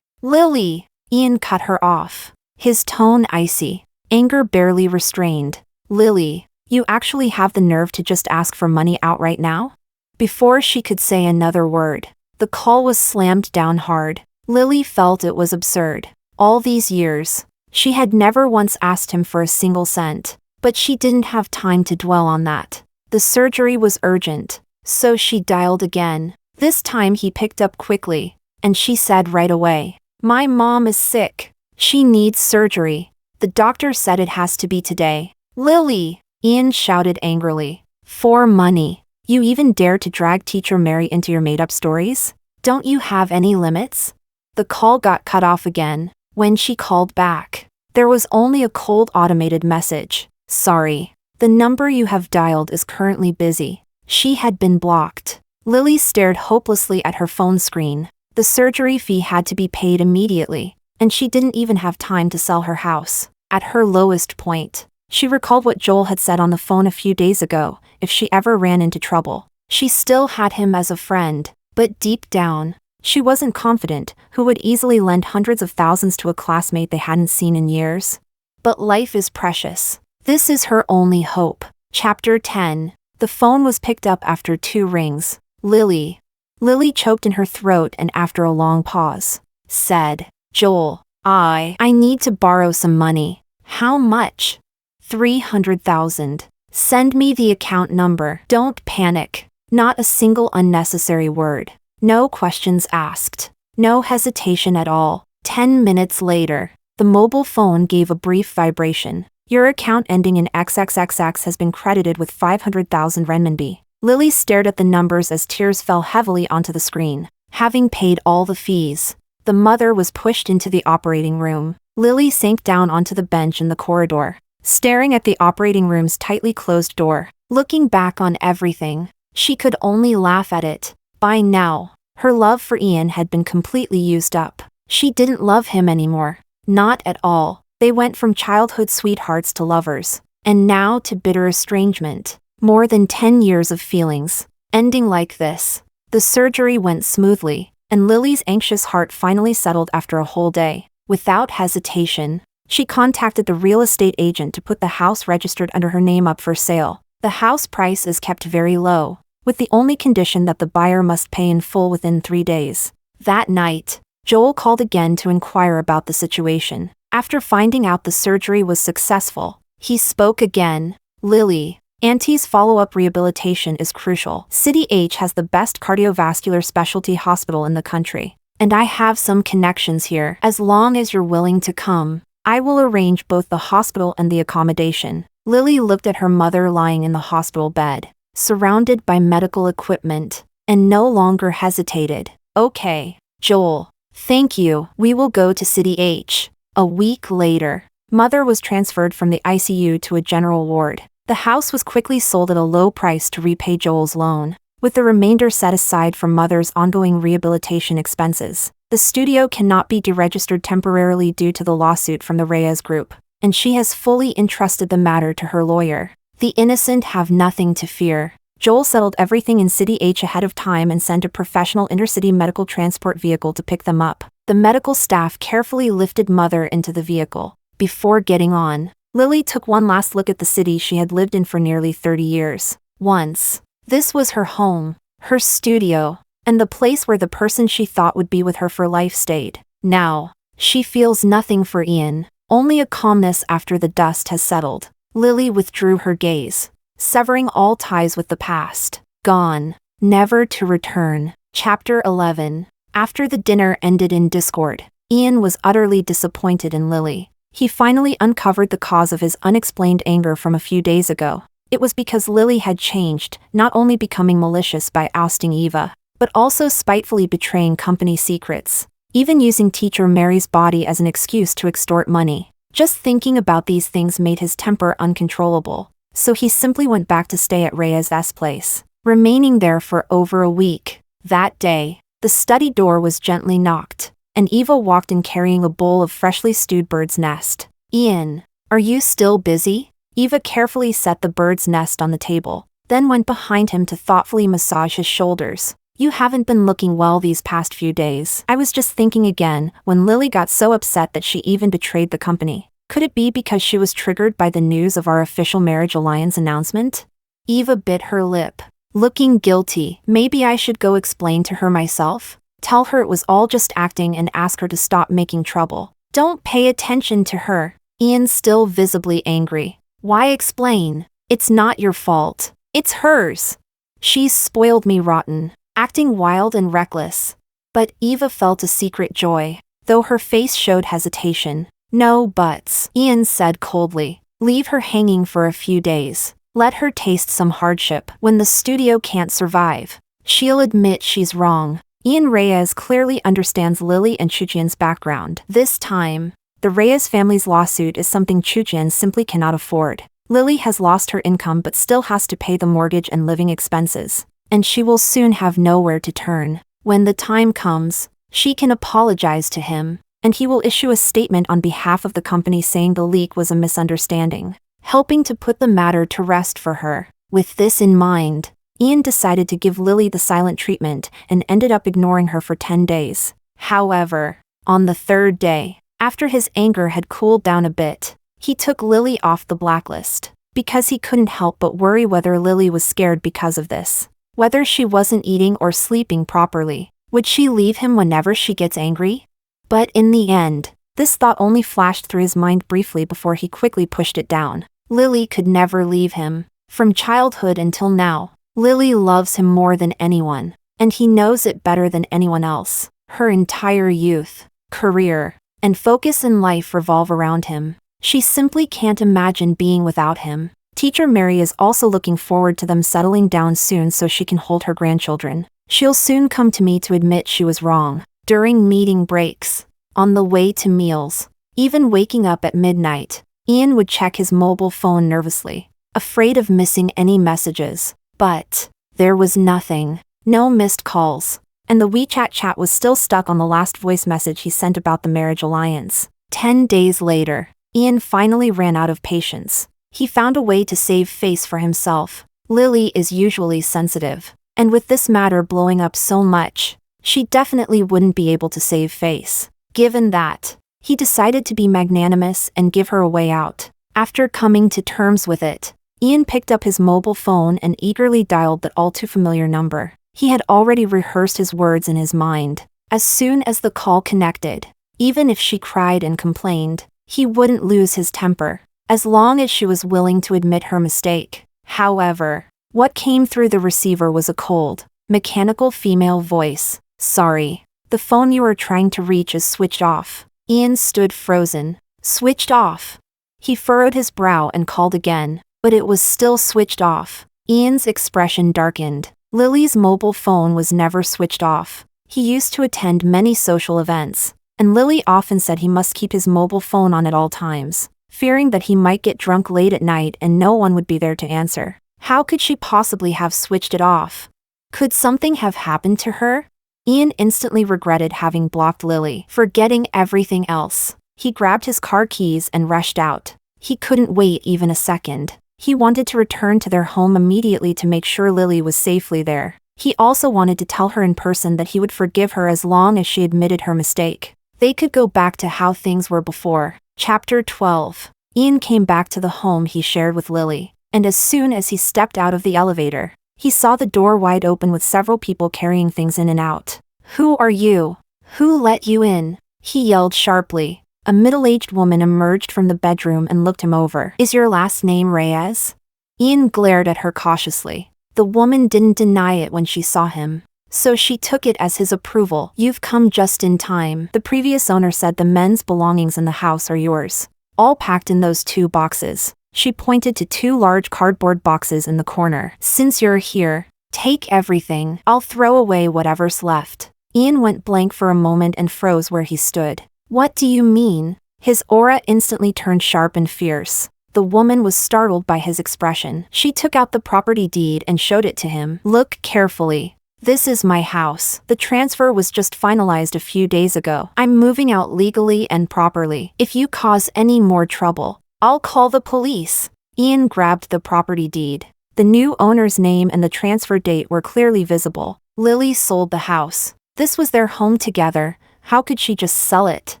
Lily." Ian cut her off, his tone icy, anger barely restrained. "Lily, you actually have the nerve to just ask for money outright now?" Before she could say another word, the call was slammed down hard. Lily felt it was absurd. All these years, she had never once asked him for a single cent, but she didn't have time to dwell on that. The surgery was urgent, so she dialed again. This time he picked up quickly, and she said right away, "My mom is sick. She needs surgery. The doctor said it has to be today." "Lily!" Ian shouted angrily. "For money. You even dare to drag teacher Mary into your made-up stories? Don't you have any limits?" The call got cut off again. When she called back, there was only a cold automated message. "Sorry. The number you have dialed is currently busy." She had been blocked. Lily stared hopelessly at her phone screen. The surgery fee had to be paid immediately. and she didn't even have time to sell her house. At her lowest point, she recalled what Joel had said on the phone a few days ago: if she ever ran into trouble, she still had him as a friend. But deep down, she wasn't confident who would easily lend hundreds of thousands to a classmate they hadn't seen in years. But life is precious. This is her only hope. Chapter 10. The phone was picked up after 2 rings. Lily. Lily choked in her throat and after a long pause, said, "Joel, I need to borrow some money." "How much?" "300,000. Send me the account number." Don't panic. Not a single unnecessary word. No questions asked. No hesitation at all. 10 minutes later, the mobile phone gave a brief vibration. "Your account ending in XXXX has been credited with 500,000 renminbi. Lily stared at the numbers as tears fell heavily onto the screen. Having paid all the fees, the mother was pushed into the operating room. Lily sank down onto the bench in the corridor, staring at the operating room's tightly closed door. Looking back on everything, she could only laugh at it. By now, her love for Ian had been completely used up. She didn't love him anymore. Not at all. They went from childhood sweethearts to lovers, and now to bitter estrangement. More than 10 years of feelings, ending like this. The surgery went smoothly, and Lily's anxious heart finally settled after a whole day. Without hesitation, she contacted the real estate agent to put the house registered under her name up for sale. The house price is kept very low, with the only condition that the buyer must pay in full within 3 days. That night, Joel called again to inquire about the situation. After finding out the surgery was successful, he spoke again. "Lily, Auntie's follow-up rehabilitation is crucial. City H has the best cardiovascular specialty hospital in the country, and I have some connections here. As long as you're willing to come, I will arrange both the hospital and the accommodation." Lily looked at her mother lying in the hospital bed, surrounded by medical equipment, and no longer hesitated. "Okay, Joel. Thank you. We will go to City H." A week later, Mother was transferred from the ICU to a general ward. The house was quickly sold at a low price to repay Joel's loan, with the remainder set aside for Mother's ongoing rehabilitation expenses. The studio cannot be deregistered temporarily due to the lawsuit from the Reyes Group, and she has fully entrusted the matter to her lawyer. The innocent have nothing to fear. Joel settled everything in City H ahead of time and sent a professional intercity medical transport vehicle to pick them up. The medical staff carefully lifted Mother into the vehicle. Before getting on, Lily took one last look at the city she had lived in for nearly 30 years. Once, this was her home, her studio, and the place where the person she thought would be with her for life stayed. Now, she feels nothing for Ian, only a calmness after the dust has settled. Lily withdrew her gaze, severing all ties with the past. Gone, never to return. Chapter 11. After the dinner ended in discord, Ian was utterly disappointed in Lily. He finally uncovered the cause of his unexplained anger from a few days ago. It was because Lily had changed, not only becoming malicious by ousting Eva, but also spitefully betraying company secrets, even using teacher Mary's body as an excuse to extort money. Just thinking about these things made his temper uncontrollable, so he simply went back to stay at Reyes' place, remaining there for over a week. That day, the study door was gently knocked, and Eva walked in carrying a bowl of freshly stewed bird's nest. "Ian, are you still busy?" Eva carefully set the bird's nest on the table, then went behind him to thoughtfully massage his shoulders. "You haven't been looking well these past few days." "I was just thinking again, when Lily got so upset that she even betrayed the company. Could it be because she was triggered by the news of our official marriage alliance announcement?" Eva bit her lip, looking guilty. "Maybe I should go explain to her myself? Tell her it was all just acting and ask her to stop making trouble." "Don't pay attention to her." Ian's still visibly angry. "Why explain? It's not your fault. It's hers. She's spoiled me rotten, acting wild and reckless." But Eva felt a secret joy, though her face showed hesitation. "No buts," Ian said coldly. "Leave her hanging for a few days. Let her taste some hardship. When the studio can't survive, she'll admit she's wrong." Ian Reyes clearly understands Lily and Chujian's background. This time, the Reyes family's lawsuit is something Chujian simply cannot afford. Lily has lost her income but still has to pay the mortgage and living expenses, and she will soon have nowhere to turn. When the time comes, she can apologize to him, and he will issue a statement on behalf of the company saying the leak was a misunderstanding, helping to put the matter to rest for her. With this in mind, Ian decided to give Lily the silent treatment and ended up ignoring her for 10 days. However, on the third day, after his anger had cooled down a bit, he took Lily off the blacklist, because he couldn't help but worry whether Lily was scared because of this. Whether she wasn't eating or sleeping properly. Would she leave him whenever she gets angry? But in the end, this thought only flashed through his mind briefly before he quickly pushed it down. Lily could never leave him. From childhood until now, Lily loves him more than anyone, and he knows it better than anyone else. Her entire youth, career, and focus in life revolve around him. She simply can't imagine being without him. Teacher Mary is also looking forward to them settling down soon so she can hold her grandchildren. She'll soon come to me to admit she was wrong. During meeting breaks, on the way to meals, even waking up at midnight, Ian would check his mobile phone nervously, afraid of missing any messages. But there was nothing. No missed calls. And the WeChat chat was still stuck on the last voice message he sent about the marriage alliance. 10 days later, Ian finally ran out of patience. He found a way to save face for himself. Lily is usually sensitive, and with this matter blowing up so much, she definitely wouldn't be able to save face. Given that, he decided to be magnanimous and give her a way out. After coming to terms with it, Ian picked up his mobile phone and eagerly dialed that all-too-familiar number. He had already rehearsed his words in his mind. As soon as the call connected, even if she cried and complained, he wouldn't lose his temper, as long as she was willing to admit her mistake. However, what came through the receiver was a cold, mechanical female voice. "Sorry, the phone you are trying to reach is switched off." Ian stood frozen. Switched off? He furrowed his brow and called again, but it was still switched off. Ian's expression darkened. Lily's mobile phone was never switched off. He used to attend many social events, and Lily often said he must keep his mobile phone on at all times, fearing that he might get drunk late at night and no one would be there to answer. How could she possibly have switched it off? Could something have happened to her? Ian instantly regretted having blocked Lily, forgetting everything else. He grabbed his car keys and rushed out. He couldn't wait even a second. He wanted to return to their home immediately to make sure Lily was safely there. He also wanted to tell her in person that he would forgive her as long as she admitted her mistake. They could go back to how things were before. Chapter 12. Ian came back to the home he shared with Lily, and as soon as he stepped out of the elevator, he saw the door wide open with several people carrying things in and out. "Who are you? Who let you in?" he yelled sharply. A middle-aged woman emerged from the bedroom and looked him over. "Is your last name Reyes?" Ian glared at her cautiously. The woman didn't deny it when she saw him, so she took it as his approval. "You've come just in time. The previous owner said the men's belongings in the house are yours. All packed in those 2 boxes. She pointed to 2 large cardboard boxes in the corner. "Since you're here, take everything. I'll throw away whatever's left." Ian went blank for a moment and froze where he stood. "What do you mean?" His aura instantly turned sharp and fierce. The woman was startled by his expression. She took out the property deed and showed it to him. "Look carefully. This is my house. The transfer was just finalized a few days ago. I'm moving out legally and properly. If you cause any more trouble, I'll call the police." Ian grabbed the property deed. The new owner's name and the transfer date were clearly visible. Lily sold the house. This was their home together. How could she just sell it?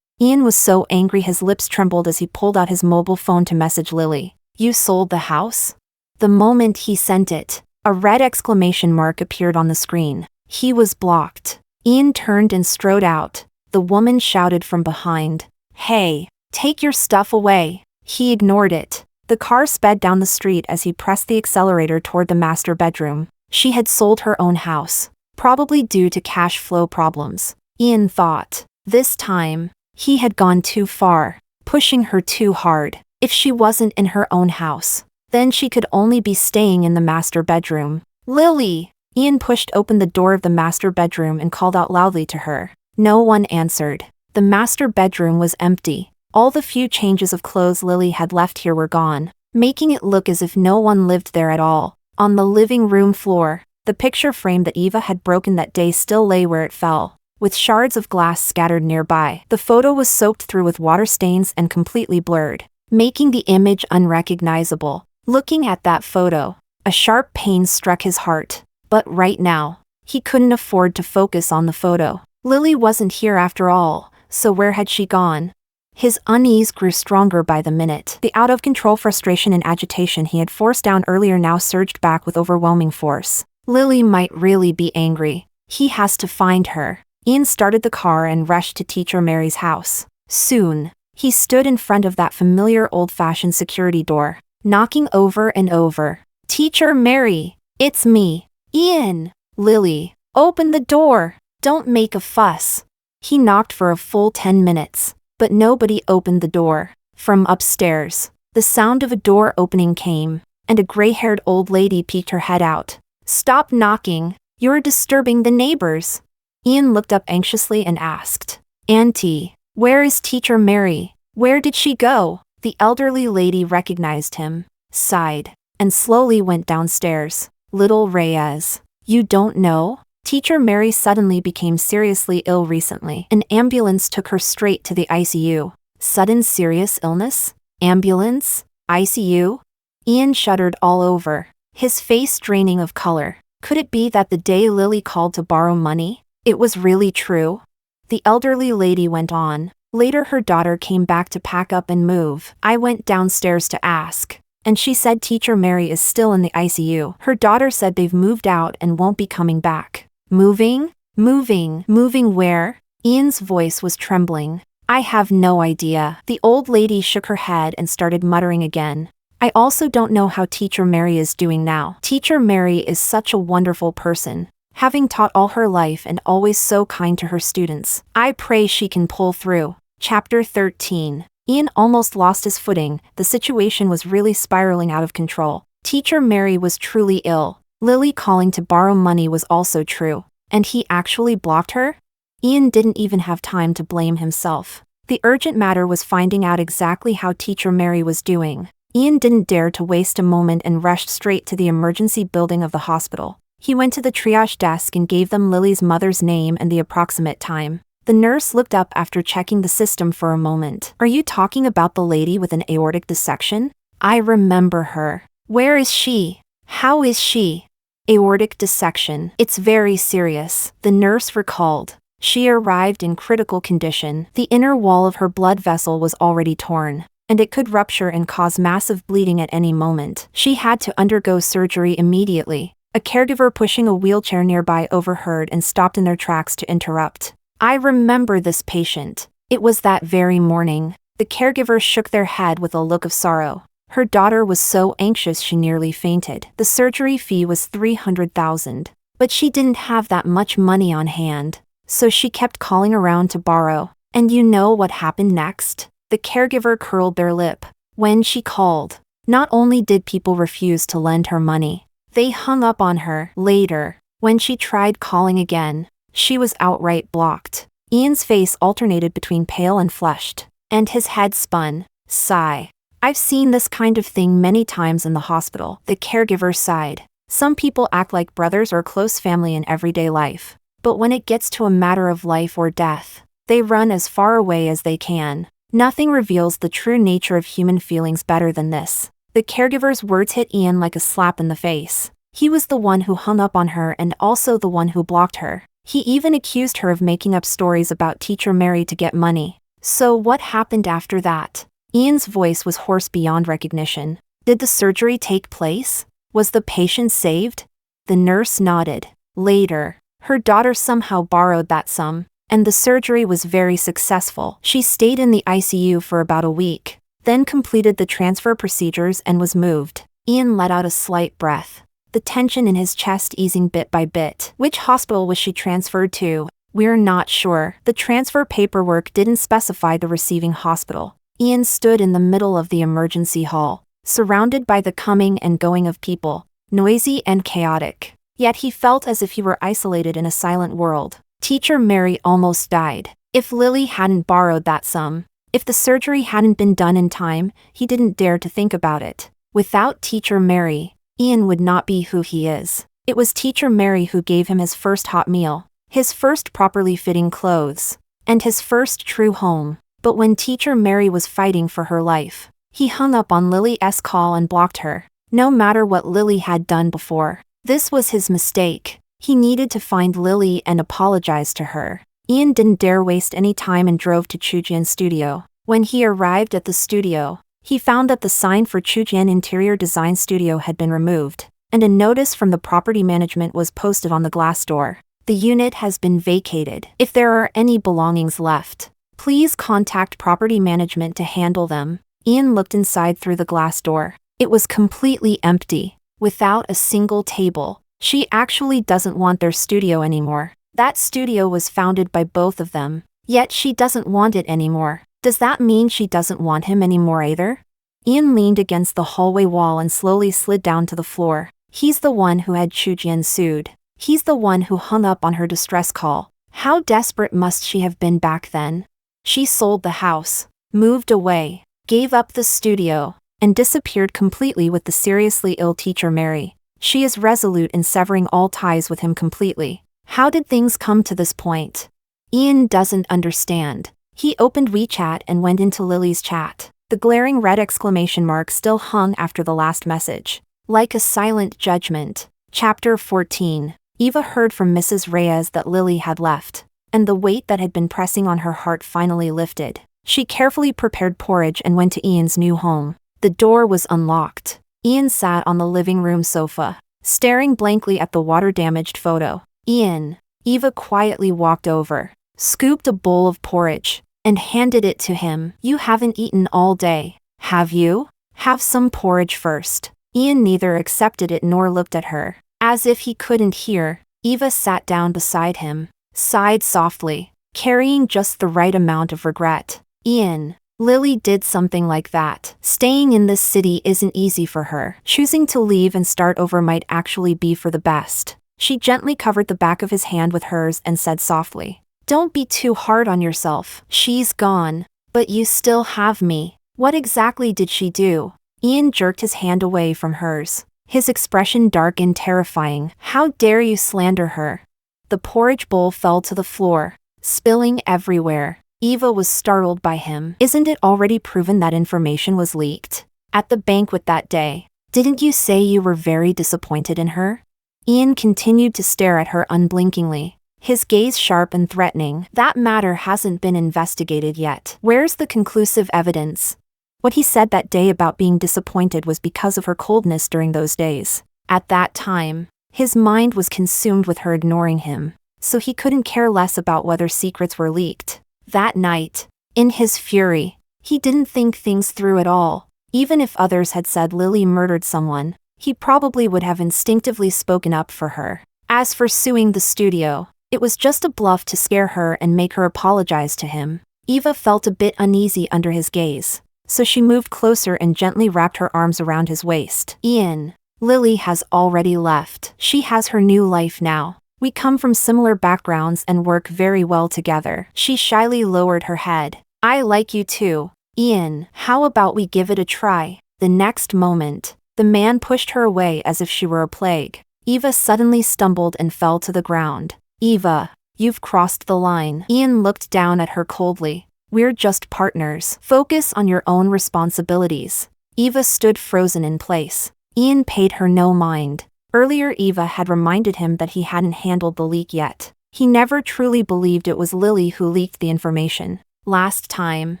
Ian was so angry his lips trembled as he pulled out his mobile phone to message Lily. "You sold the house?" The moment he sent it, a red exclamation mark appeared on the screen. He was blocked. Ian turned and strode out. The woman shouted from behind, "Hey, take your stuff away." He ignored it. The car sped down the street as he pressed the accelerator toward the master bedroom. She had sold her own house, probably due to cash flow problems. Ian thought. This time, he had gone too far, pushing her too hard. If she wasn't in her own house, then she could only be staying in the master bedroom. "Lily!" Ian pushed open the door of the master bedroom and called out loudly to her. No one answered. The master bedroom was empty. All the few changes of clothes Lily had left here were gone, making it look as if no one lived there at all. On the living room floor, the picture frame that Eva had broken that day still lay where it fell. with shards of glass scattered nearby. The photo was soaked through with water stains and completely blurred, making the image unrecognizable. Looking at that photo, a sharp pain struck his heart. But right now, he couldn't afford to focus on the photo. Lily wasn't here after all, so where had she gone? His unease grew stronger by the minute. The out-of-control frustration and agitation he had forced down earlier now surged back with overwhelming force. Lily might really be angry. He has to find her. Ian started the car and rushed to Teacher Mary's house. Soon, he stood in front of that familiar old-fashioned security door, knocking over and over. "Teacher Mary, it's me, Ian." "Lily, open the door. Don't make a fuss." He knocked for a full 10 minutes, but nobody opened the door. From upstairs, the sound of a door opening came, and a gray-haired old lady peeked her head out. "Stop knocking. You're disturbing the neighbors." Ian looked up anxiously and asked, "Auntie, where is Teacher Mary? Where did she go?" The elderly lady recognized him, sighed, and slowly went downstairs. "Little Reyes, you don't know? Teacher Mary suddenly became seriously ill recently. An ambulance took her straight to the ICU. Sudden serious illness? Ambulance? ICU?" Ian shuddered all over, his face draining of color. Could it be that the day Lily called to borrow money, it was really true? The elderly lady went on. "Later her daughter came back to pack up and move. I went downstairs to ask, and she said Teacher Mary is still in the ICU. Her daughter said they've moved out and won't be coming back." "Moving? Moving where?" Ian's voice was trembling. "I have no idea." The old lady shook her head and started muttering again. "I also don't know how Teacher Mary is doing now. Teacher Mary is such a wonderful person, having taught all her life and always so kind to her students. I pray she can pull through." Chapter 13. Ian almost lost his footing. The situation was really spiraling out of control. Teacher Mary was truly ill. Lily calling to borrow money was also true. And he actually blocked her? Ian didn't even have time to blame himself. The urgent matter was finding out exactly how Teacher Mary was doing. Ian didn't dare to waste a moment and rushed straight to the emergency building of the hospital. He went to the triage desk and gave them Lily's mother's name and the approximate time. The nurse looked up after checking the system for a moment. "Are you talking about the lady with an aortic dissection? I remember her. Where is she? How is she?" "Aortic dissection. It's very serious," the nurse recalled. "She arrived in critical condition. The inner wall of her blood vessel was already torn, and it could rupture and cause massive bleeding at any moment. She had to undergo surgery immediately." A caregiver pushing a wheelchair nearby overheard and stopped in their tracks to interrupt. "I remember this patient. It was that very morning." The caregivers shook their head with a look of sorrow. Her daughter was so anxious she nearly fainted. The surgery fee was $300,000. But she didn't have that much money on hand, so she kept calling around to borrow. And you know what happened next? The caregiver curled their lip. When she called, not only did people refuse to lend her money, they hung up on her. Later, when she tried calling again, she was outright blocked. Ian's face alternated between pale and flushed, and his head spun. Sigh. "I've seen this kind of thing many times in the hospital." The caregiver sighed. "Some people act like brothers or close family in everyday life, but when it gets to a matter of life or death, they run as far away as they can. Nothing reveals the true nature of human feelings better than this." The caregiver's words hit Ian like a slap in the face. He was the one who hung up on her and also the one who blocked her. He even accused her of making up stories about Teacher Mary to get money. So what happened after that? Ian's voice was hoarse beyond recognition. Did the surgery take place? Was the patient saved? The nurse nodded. Later, her daughter somehow borrowed that sum, and the surgery was very successful. She stayed in the ICU for about a week, then completed the transfer procedures and was moved. Ian let out a slight breath, the tension in his chest easing bit by bit. Which hospital was she transferred to? We're not sure. The transfer paperwork didn't specify the receiving hospital. Ian stood in the middle of the emergency hall, surrounded by the coming and going of people, noisy and chaotic. Yet he felt as if he were isolated in a silent world. Teacher Mary almost died. If Lily hadn't borrowed that sum, if the surgery hadn't been done in time, he didn't dare to think about it. Without Teacher Mary, Ian would not be who he is. It was Teacher Mary who gave him his first hot meal, his first properly fitting clothes, and his first true home. But when teacher Mary was fighting for her life, he hung up on Lily's call and blocked her. No matter what Lily had done before, this was his mistake. He needed to find Lily and apologize to her. Ian didn't dare waste any time and drove to Chujian's studio. When he arrived at the studio, he found that the sign for Chujian Interior Design Studio had been removed, and a notice from the property management was posted on the glass door. The unit has been vacated. If there are any belongings left, please contact property management to handle them. Ian looked inside through the glass door. It was completely empty, without a single table. She actually doesn't want their studio anymore. That studio was founded by both of them, yet she doesn't want it anymore. Does that mean she doesn't want him anymore either? Ian leaned against the hallway wall and slowly slid down to the floor. He's the one who had Chujian sued. He's the one who hung up on her distress call. How desperate must she have been back then? She sold the house, moved away, gave up the studio, and disappeared completely with the seriously ill teacher Mary. She is resolute in severing all ties with him completely. How did things come to this point? Ian doesn't understand. He opened WeChat and went into Lily's chat. The glaring red exclamation mark still hung after the last message. Like a silent judgment. Chapter 14. Eva heard from Mrs. Reyes that Lily had left, and the weight that had been pressing on her heart finally lifted. She carefully prepared porridge and went to Ian's new home. The door was unlocked. Ian sat on the living room sofa, staring blankly at the water-damaged photo. Ian. Eva quietly walked over, scooped a bowl of porridge, and handed it to him. You haven't eaten all day, have you? Have some porridge first. Ian neither accepted it nor looked at her. As if he couldn't hear, Eva sat down beside him, sighed softly, carrying just the right amount of regret. Ian. Lily did something like that. Staying in this city isn't easy for her. Choosing to leave and start over might actually be for the best. She gently covered the back of his hand with hers and said softly, "Don't be too hard on yourself. She's gone, but you still have me." What exactly did she do? Ian jerked his hand away from hers, his expression dark and terrifying. How dare you slander her? The porridge bowl fell to the floor, spilling everywhere. Eva was startled by him. Isn't it already proven that information was leaked? At the banquet that day, didn't you say you were very disappointed in her? Ian continued to stare at her unblinkingly, his gaze sharp and threatening. That matter hasn't been investigated yet. Where's the conclusive evidence? What he said that day about being disappointed was because of her coldness during those days. At that time, his mind was consumed with her ignoring him, so he couldn't care less about whether secrets were leaked. That night, in his fury, he didn't think things through at all. Even if others had said Lily murdered someone, he probably would have instinctively spoken up for her. As for suing the studio, it was just a bluff to scare her and make her apologize to him. Eva felt a bit uneasy under his gaze, so she moved closer and gently wrapped her arms around his waist. Ian. Lily has already left. She has her new life now. We come from similar backgrounds and work very well together. She shyly lowered her head. I like you too, Ian. How about we give it a try? The next moment, the man pushed her away as if she were a plague. Eva suddenly stumbled and fell to the ground. Eva, you've crossed the line. Ian looked down at her coldly. We're just partners. Focus on your own responsibilities. Eva stood frozen in place. Ian paid her no mind. Earlier Eva had reminded him that he hadn't handled the leak yet. He never truly believed it was Lily who leaked the information. Last time,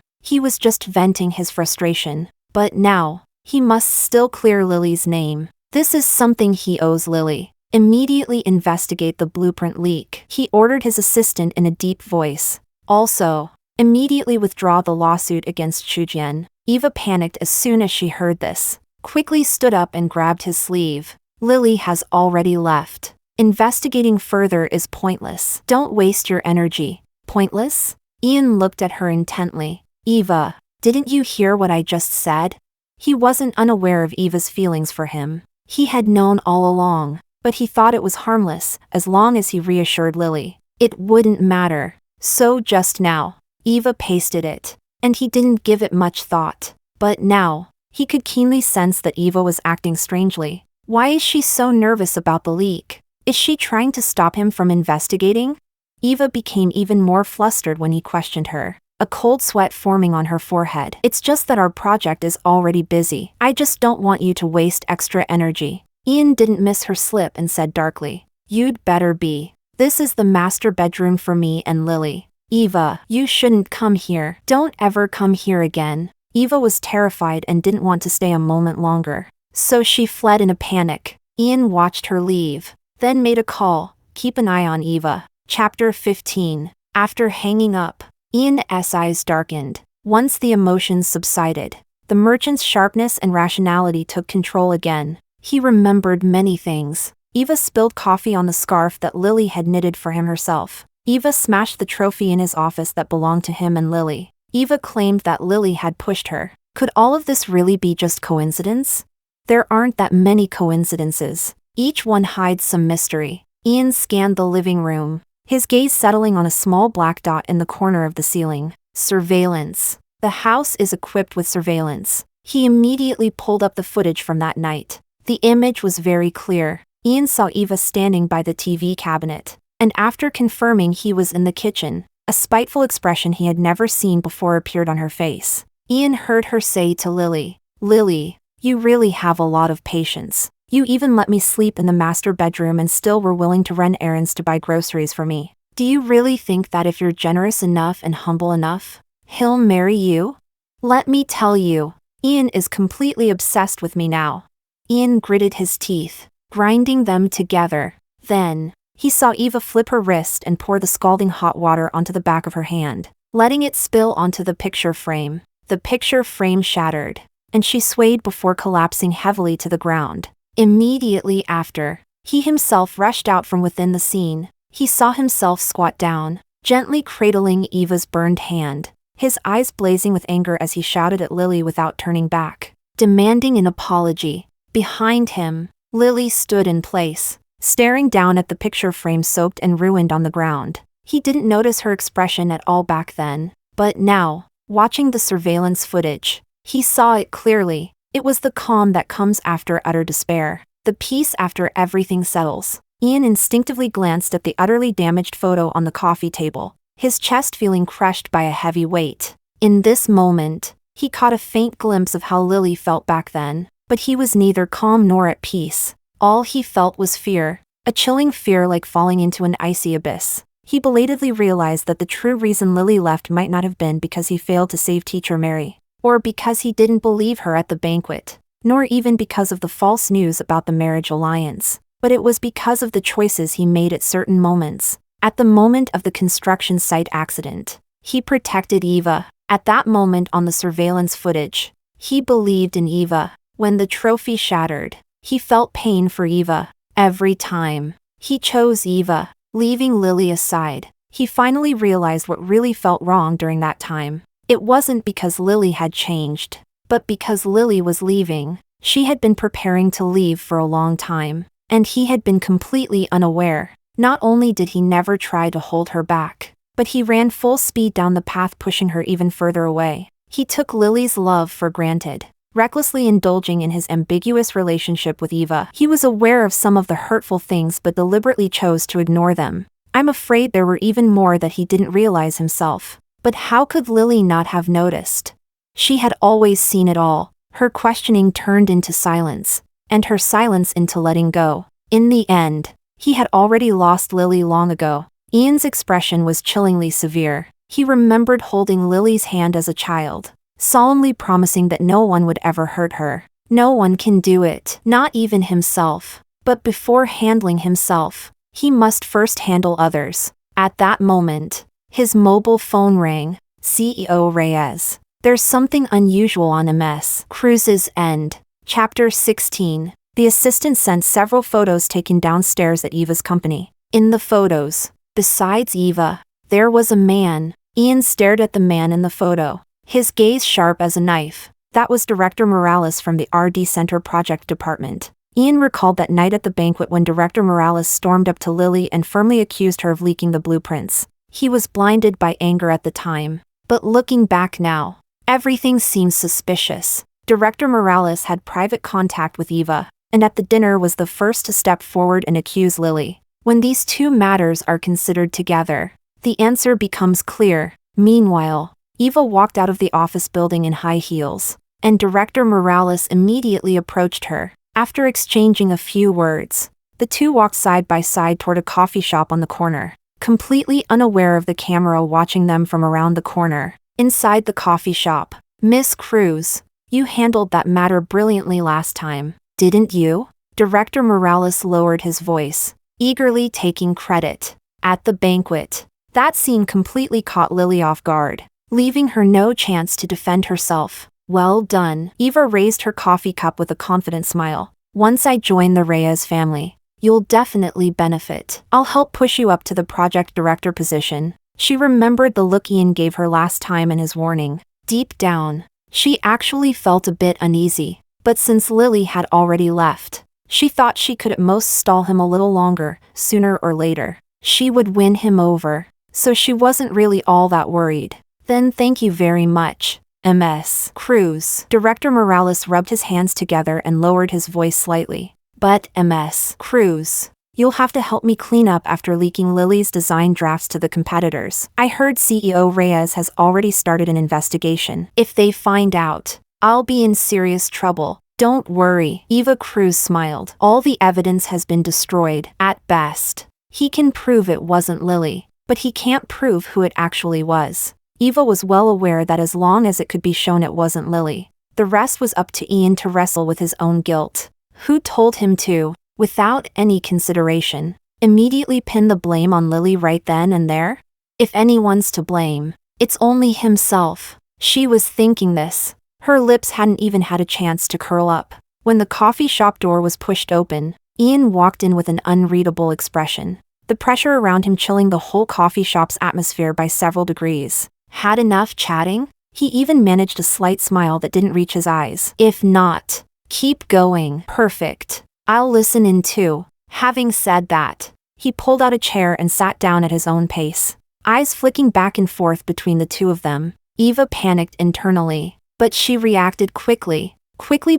he was just venting his frustration. But now, he must still clear Lily's name. This is something he owes Lily. Immediately investigate the blueprint leak, he ordered his assistant in a deep voice. Also, immediately withdraw the lawsuit against Chujian. Eva panicked as soon as she heard this, quickly stood up and grabbed his sleeve. Lily has already left. Investigating further is pointless. Don't waste your energy. Pointless? Ian looked at her intently. Eva, didn't you hear what I just said? He wasn't unaware of Eva's feelings for him. He had known all along, but he thought it was harmless as long as he reassured Lily. It wouldn't matter. So just now, Eva pasted it, and he didn't give it much thought. But now, he could keenly sense that Eva was acting strangely. Why is she so nervous about the leak? Is she trying to stop him from investigating? Eva became even more flustered when he questioned her, a cold sweat forming on her forehead. It's just that our project is already busy. I just don't want you to waste extra energy. Ian didn't miss her slip and said darkly, "You'd better be. This is the master bedroom for me and Lily. Eva, you shouldn't come here. Don't ever come here again." Eva was terrified and didn't want to stay a moment longer, so she fled in a panic. Ian watched her leave, then made a call, "Keep an eye on Eva." Chapter 15. After hanging up, Ian's eyes darkened. Once the emotions subsided, the merchant's sharpness and rationality took control again. He remembered many things. Eva spilled coffee on the scarf that Lily had knitted for him herself. Eva smashed the trophy in his office that belonged to him and Lily. Eva claimed that Lily had pushed her. Could all of this really be just coincidence? There aren't that many coincidences. Each one hides some mystery. Ian scanned the living room, his gaze settling on a small black dot in the corner of the ceiling. Surveillance. The house is equipped with surveillance. He immediately pulled up the footage from that night. The image was very clear. Ian saw Eva standing by the TV cabinet, and after confirming he was in the kitchen, a spiteful expression he had never seen before appeared on her face. Ian heard her say to Lily, "Lily, you really have a lot of patience. You even let me sleep in the master bedroom and still were willing to run errands to buy groceries for me. Do you really think that if you're generous enough and humble enough, he'll marry you? Let me tell you, Ian is completely obsessed with me now." Ian gritted his teeth, grinding them together. Then, he saw Eva flip her wrist and pour the scalding hot water onto the back of her hand, letting it spill onto the picture frame. The picture frame shattered, and she swayed before collapsing heavily to the ground. Immediately after, he himself rushed out from within the scene. He saw himself squat down, gently cradling Eva's burned hand, his eyes blazing with anger as he shouted at Lily without turning back, demanding an apology. Behind him, Lily stood in place, staring down at the picture frame soaked and ruined on the ground. He didn't notice her expression at all back then, but now, watching the surveillance footage, he saw it clearly. It was the calm that comes after utter despair, the peace after everything settles. Ian instinctively glanced at the utterly damaged photo on the coffee table, his chest feeling crushed by a heavy weight. In this moment, he caught a faint glimpse of how Lily felt back then, but he was neither calm nor at peace. All he felt was fear, a chilling fear like falling into an icy abyss. He belatedly realized that the true reason Lily left might not have been because he failed to save teacher Mary, or because he didn't believe her at the banquet, nor even because of the false news about the marriage alliance, but it was because of the choices he made at certain moments. At the moment of the construction site accident, he protected Eva. At that moment on the surveillance footage, he believed in Eva. When the trophy shattered, he felt pain for Eva. Every time, he chose Eva, leaving Lily aside. He finally realized what really felt wrong during that time. It wasn't because Lily had changed, but because Lily was leaving. She had been preparing to leave for a long time, and he had been completely unaware. Not only did he never try to hold her back, but he ran full speed down the path, pushing her even further away. He took Lily's love for granted, recklessly indulging in his ambiguous relationship with Eva. He was aware of some of the hurtful things but deliberately chose to ignore them. I'm afraid there were even more that he didn't realize himself. But how could Lily not have noticed? She had always seen it all. Her questioning turned into silence, and her silence into letting go. In the end, he had already lost Lily long ago. Ian's expression was chillingly severe. He remembered holding Lily's hand as a child, solemnly promising that no one would ever hurt her. No one can do it, not even himself. But before handling himself, he must first handle others. At that moment, his mobile phone rang. CEO Reyes. There's something unusual on MS Cruise's end. Chapter 16. The assistant sent several photos taken downstairs at Eva's company. In the photos, besides Eva, there was a man. Ian stared at the man in the photo, his gaze sharp as a knife. That was Director Morales from the RD Center Project Department. Ian recalled that night at the banquet when Director Morales stormed up to Lily and firmly accused her of leaking the blueprints. He was blinded by anger at the time, but looking back now, everything seems suspicious. Director Morales had private contact with Eva, and at the dinner was the first to step forward and accuse Lily. When these two matters are considered together, the answer becomes clear. Meanwhile, Eva walked out of the office building in high heels, and Director Morales immediately approached her. After exchanging a few words, the two walked side by side toward a coffee shop on the corner, completely unaware of the camera watching them from around the corner. Inside the coffee shop, "Miss Cruz, you handled that matter brilliantly last time, didn't you?" Director Morales lowered his voice, eagerly taking credit. At the banquet, that scene completely caught Lily off guard, leaving her no chance to defend herself. "Well done." Eva raised her coffee cup with a confident smile. "Once I join the Reyes family, you'll definitely benefit. I'll help push you up to the project director position." She remembered the look Ian gave her last time and his warning. Deep down, she actually felt a bit uneasy, but since Lily had already left, she thought she could at most stall him a little longer. Sooner or later, she would win him over, so she wasn't really all that worried. "Then thank you very much, Ms. Cruz." Director Morales rubbed his hands together and lowered his voice slightly. "But Ms. Cruz, you'll have to help me clean up after leaking Lily's design drafts to the competitors. I heard CEO Reyes has already started an investigation. If they find out, I'll be in serious trouble." "Don't worry," Eva Cruz smiled. "All the evidence has been destroyed. At best, he can prove it wasn't Lily, but he can't prove who it actually was." Eva was well aware that as long as it could be shown it wasn't Lily, the rest was up to Ian to wrestle with his own guilt. Who told him to, without any consideration, immediately pin the blame on Lily right then and there? If anyone's to blame, it's only himself. She was thinking this. Her lips hadn't even had a chance to curl up. When the coffee shop door was pushed open, Ian walked in with an unreadable expression, the pressure around him chilling the whole coffee shop's atmosphere by several degrees. Had enough chatting? He even managed a slight smile that didn't reach his eyes. "If not, keep going." "Perfect. I'll listen in too." Having said that, he pulled out a chair and sat down at his own pace, eyes flicking back and forth between the two of them. Eva panicked internally, but she reacted quickly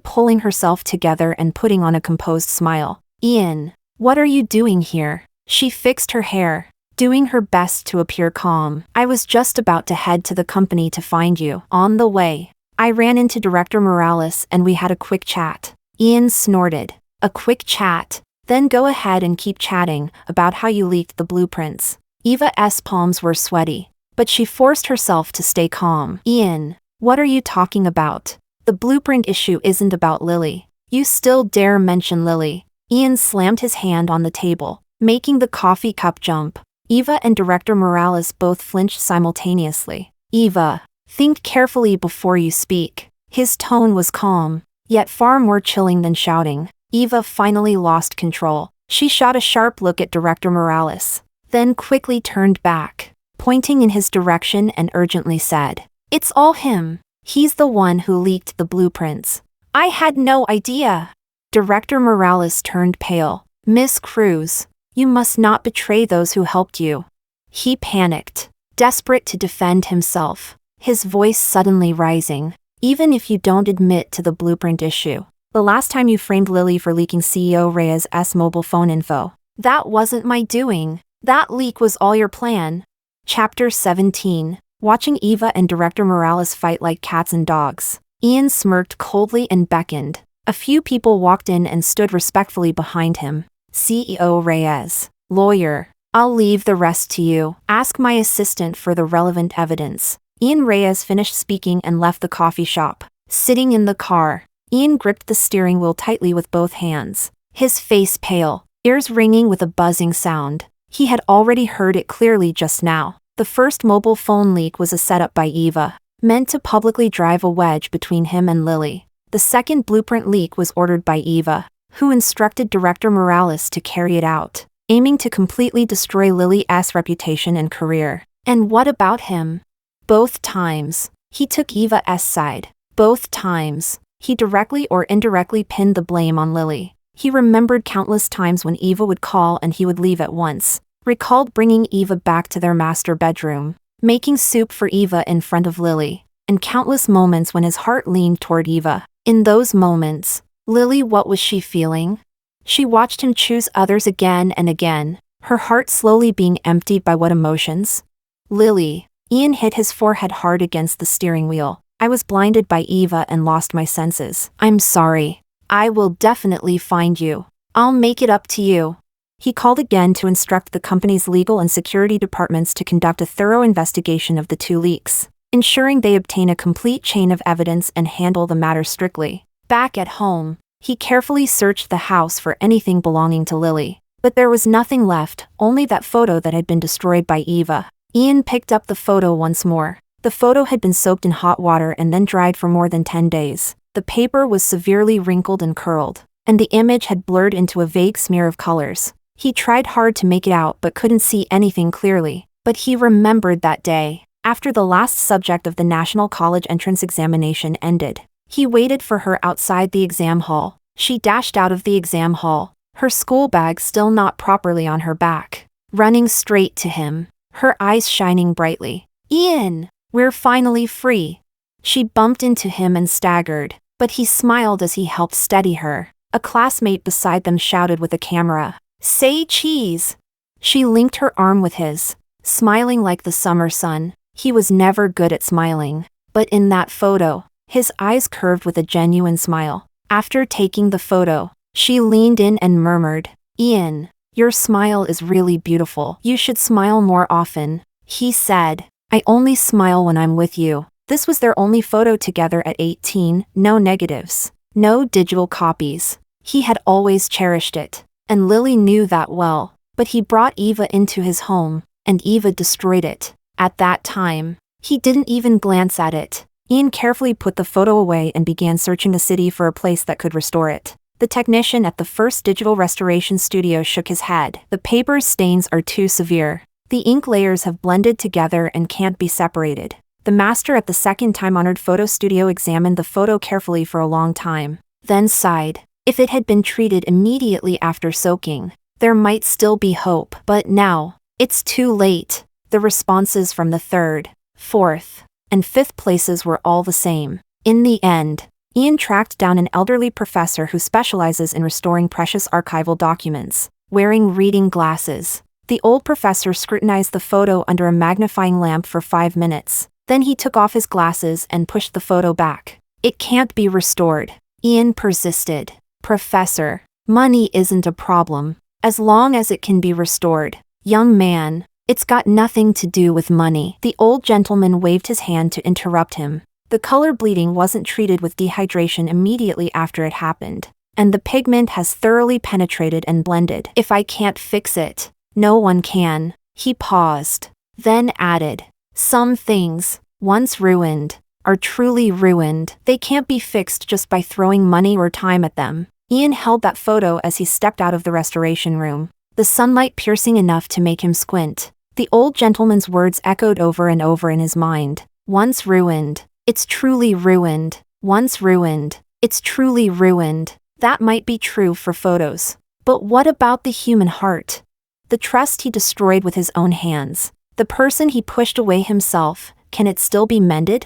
pulling herself together and putting on a composed smile. "Ian, what are you doing here?" She fixed her hair, doing her best to appear calm. "I was just about to head to the company to find you. On the way, I ran into Director Morales and we had a quick chat." Ian snorted. "A quick chat? Then go ahead and keep chatting about how you leaked the blueprints." Eva's palms were sweaty, but she forced herself to stay calm. "Ian, what are you talking about? The blueprint issue isn't about Lily. You still dare mention Lily?" Ian slammed his hand on the table, making the coffee cup jump. Eva and Director Morales both flinched simultaneously. "Eva, think carefully before you speak." His tone was calm, yet far more chilling than shouting. Eva finally lost control. She shot a sharp look at Director Morales, then quickly turned back, pointing in his direction and urgently said, "It's all him. He's the one who leaked the blueprints. I had no idea." Director Morales turned pale. "Miss Cruz, you must not betray those who helped you." He panicked, desperate to defend himself, his voice suddenly rising. "Even if you don't admit to the blueprint issue, the last time you framed Lily for leaking CEO Reyes' mobile phone info, that wasn't my doing. That leak was all your plan." Chapter 17. Watching Eva and Director Morales fight like cats and dogs, Ian smirked coldly and beckoned. A few people walked in and stood respectfully behind him. "CEO Reyes, lawyer, I'll leave the rest to you. Ask my assistant for the relevant evidence." Ian Reyes finished speaking and left the coffee shop. Sitting in the car, Ian gripped the steering wheel tightly with both hands, his face pale, ears ringing with a buzzing sound. He had already heard it clearly just now. The first mobile phone leak was a setup by Eva, meant to publicly drive a wedge between him and Lily. The second blueprint leak was ordered by Eva, who instructed Director Morales to carry it out, aiming to completely destroy Lily's reputation and career. And what about him? Both times, he took Eva's side. Both times, he directly or indirectly pinned the blame on Lily. He remembered countless times when Eva would call and he would leave at once, recalled bringing Eva back to their master bedroom, making soup for Eva in front of Lily, and countless moments when his heart leaned toward Eva. In those moments, Lily, what was she feeling? She watched him choose others again and again, her heart slowly being emptied by what emotions? Lily. Ian hit his forehead hard against the steering wheel. I was blinded by Eva and lost my senses. I'm sorry. I will definitely find you. I'll make it up to you. He called again to instruct the company's legal and security departments to conduct a thorough investigation of the 2 leaks, ensuring they obtain a complete chain of evidence and handle the matter strictly. Back at home, he carefully searched the house for anything belonging to Lily. But there was nothing left, only that photo that had been destroyed by Eva. Ian picked up the photo once more. The photo had been soaked in hot water and then dried for more than 10 days. The paper was severely wrinkled and curled, and the image had blurred into a vague smear of colors. He tried hard to make it out but couldn't see anything clearly. But he remembered that day, after the last subject of the National College entrance examination ended. He waited for her outside the exam hall. She dashed out of the exam hall, her school bag still not properly on her back, running straight to him, her eyes shining brightly. Ian, we're finally free. She bumped into him and staggered, but he smiled as he helped steady her. A classmate beside them shouted with a camera, "Say cheese!" She linked her arm with his, smiling like the summer sun. He was never good at smiling, but in that photo, his eyes curved with a genuine smile. After taking the photo, she leaned in and murmured, "Ian, your smile is really beautiful. You should smile more often." He said, "I only smile when I'm with you." This was their only photo together at 18, no negatives, no digital copies. He had always cherished it, and Lily knew that well, but he brought Eva into his home, and Eva destroyed it. At that time, he didn't even glance at it. Ian carefully put the photo away and began searching the city for a place that could restore it. The technician at the first digital restoration studio shook his head. The paper's stains are too severe. The ink layers have blended together and can't be separated. The master at the second time-honored photo studio examined the photo carefully for a long time, then sighed. If it had been treated immediately after soaking, there might still be hope. But now, it's too late. The responses from the 3rd, 4th, and 5th places were all the same. In the end, Ian tracked down an elderly professor who specializes in restoring precious archival documents. Wearing reading glasses, the old professor scrutinized the photo under a magnifying lamp for 5 minutes. Then he took off his glasses and pushed the photo back. "It can't be restored," Ian persisted. "Professor, money isn't a problem, as long as it can be restored." "Young man, it's got nothing to do with money." The old gentleman waved his hand to interrupt him. The color bleeding wasn't treated with dehydration immediately after it happened, and the pigment has thoroughly penetrated and blended. "If I can't fix it, no one can." He paused, then added, "Some things, once ruined, are truly ruined. They can't be fixed just by throwing money or time at them." Ian held that photo as he stepped out of the restoration room, the sunlight piercing enough to make him squint. The old gentleman's words echoed over and over in his mind. "Once ruined, it's truly ruined. Once ruined, it's truly ruined." That might be true for photos. But what about the human heart? The trust he destroyed with his own hands. The person he pushed away himself, can it still be mended?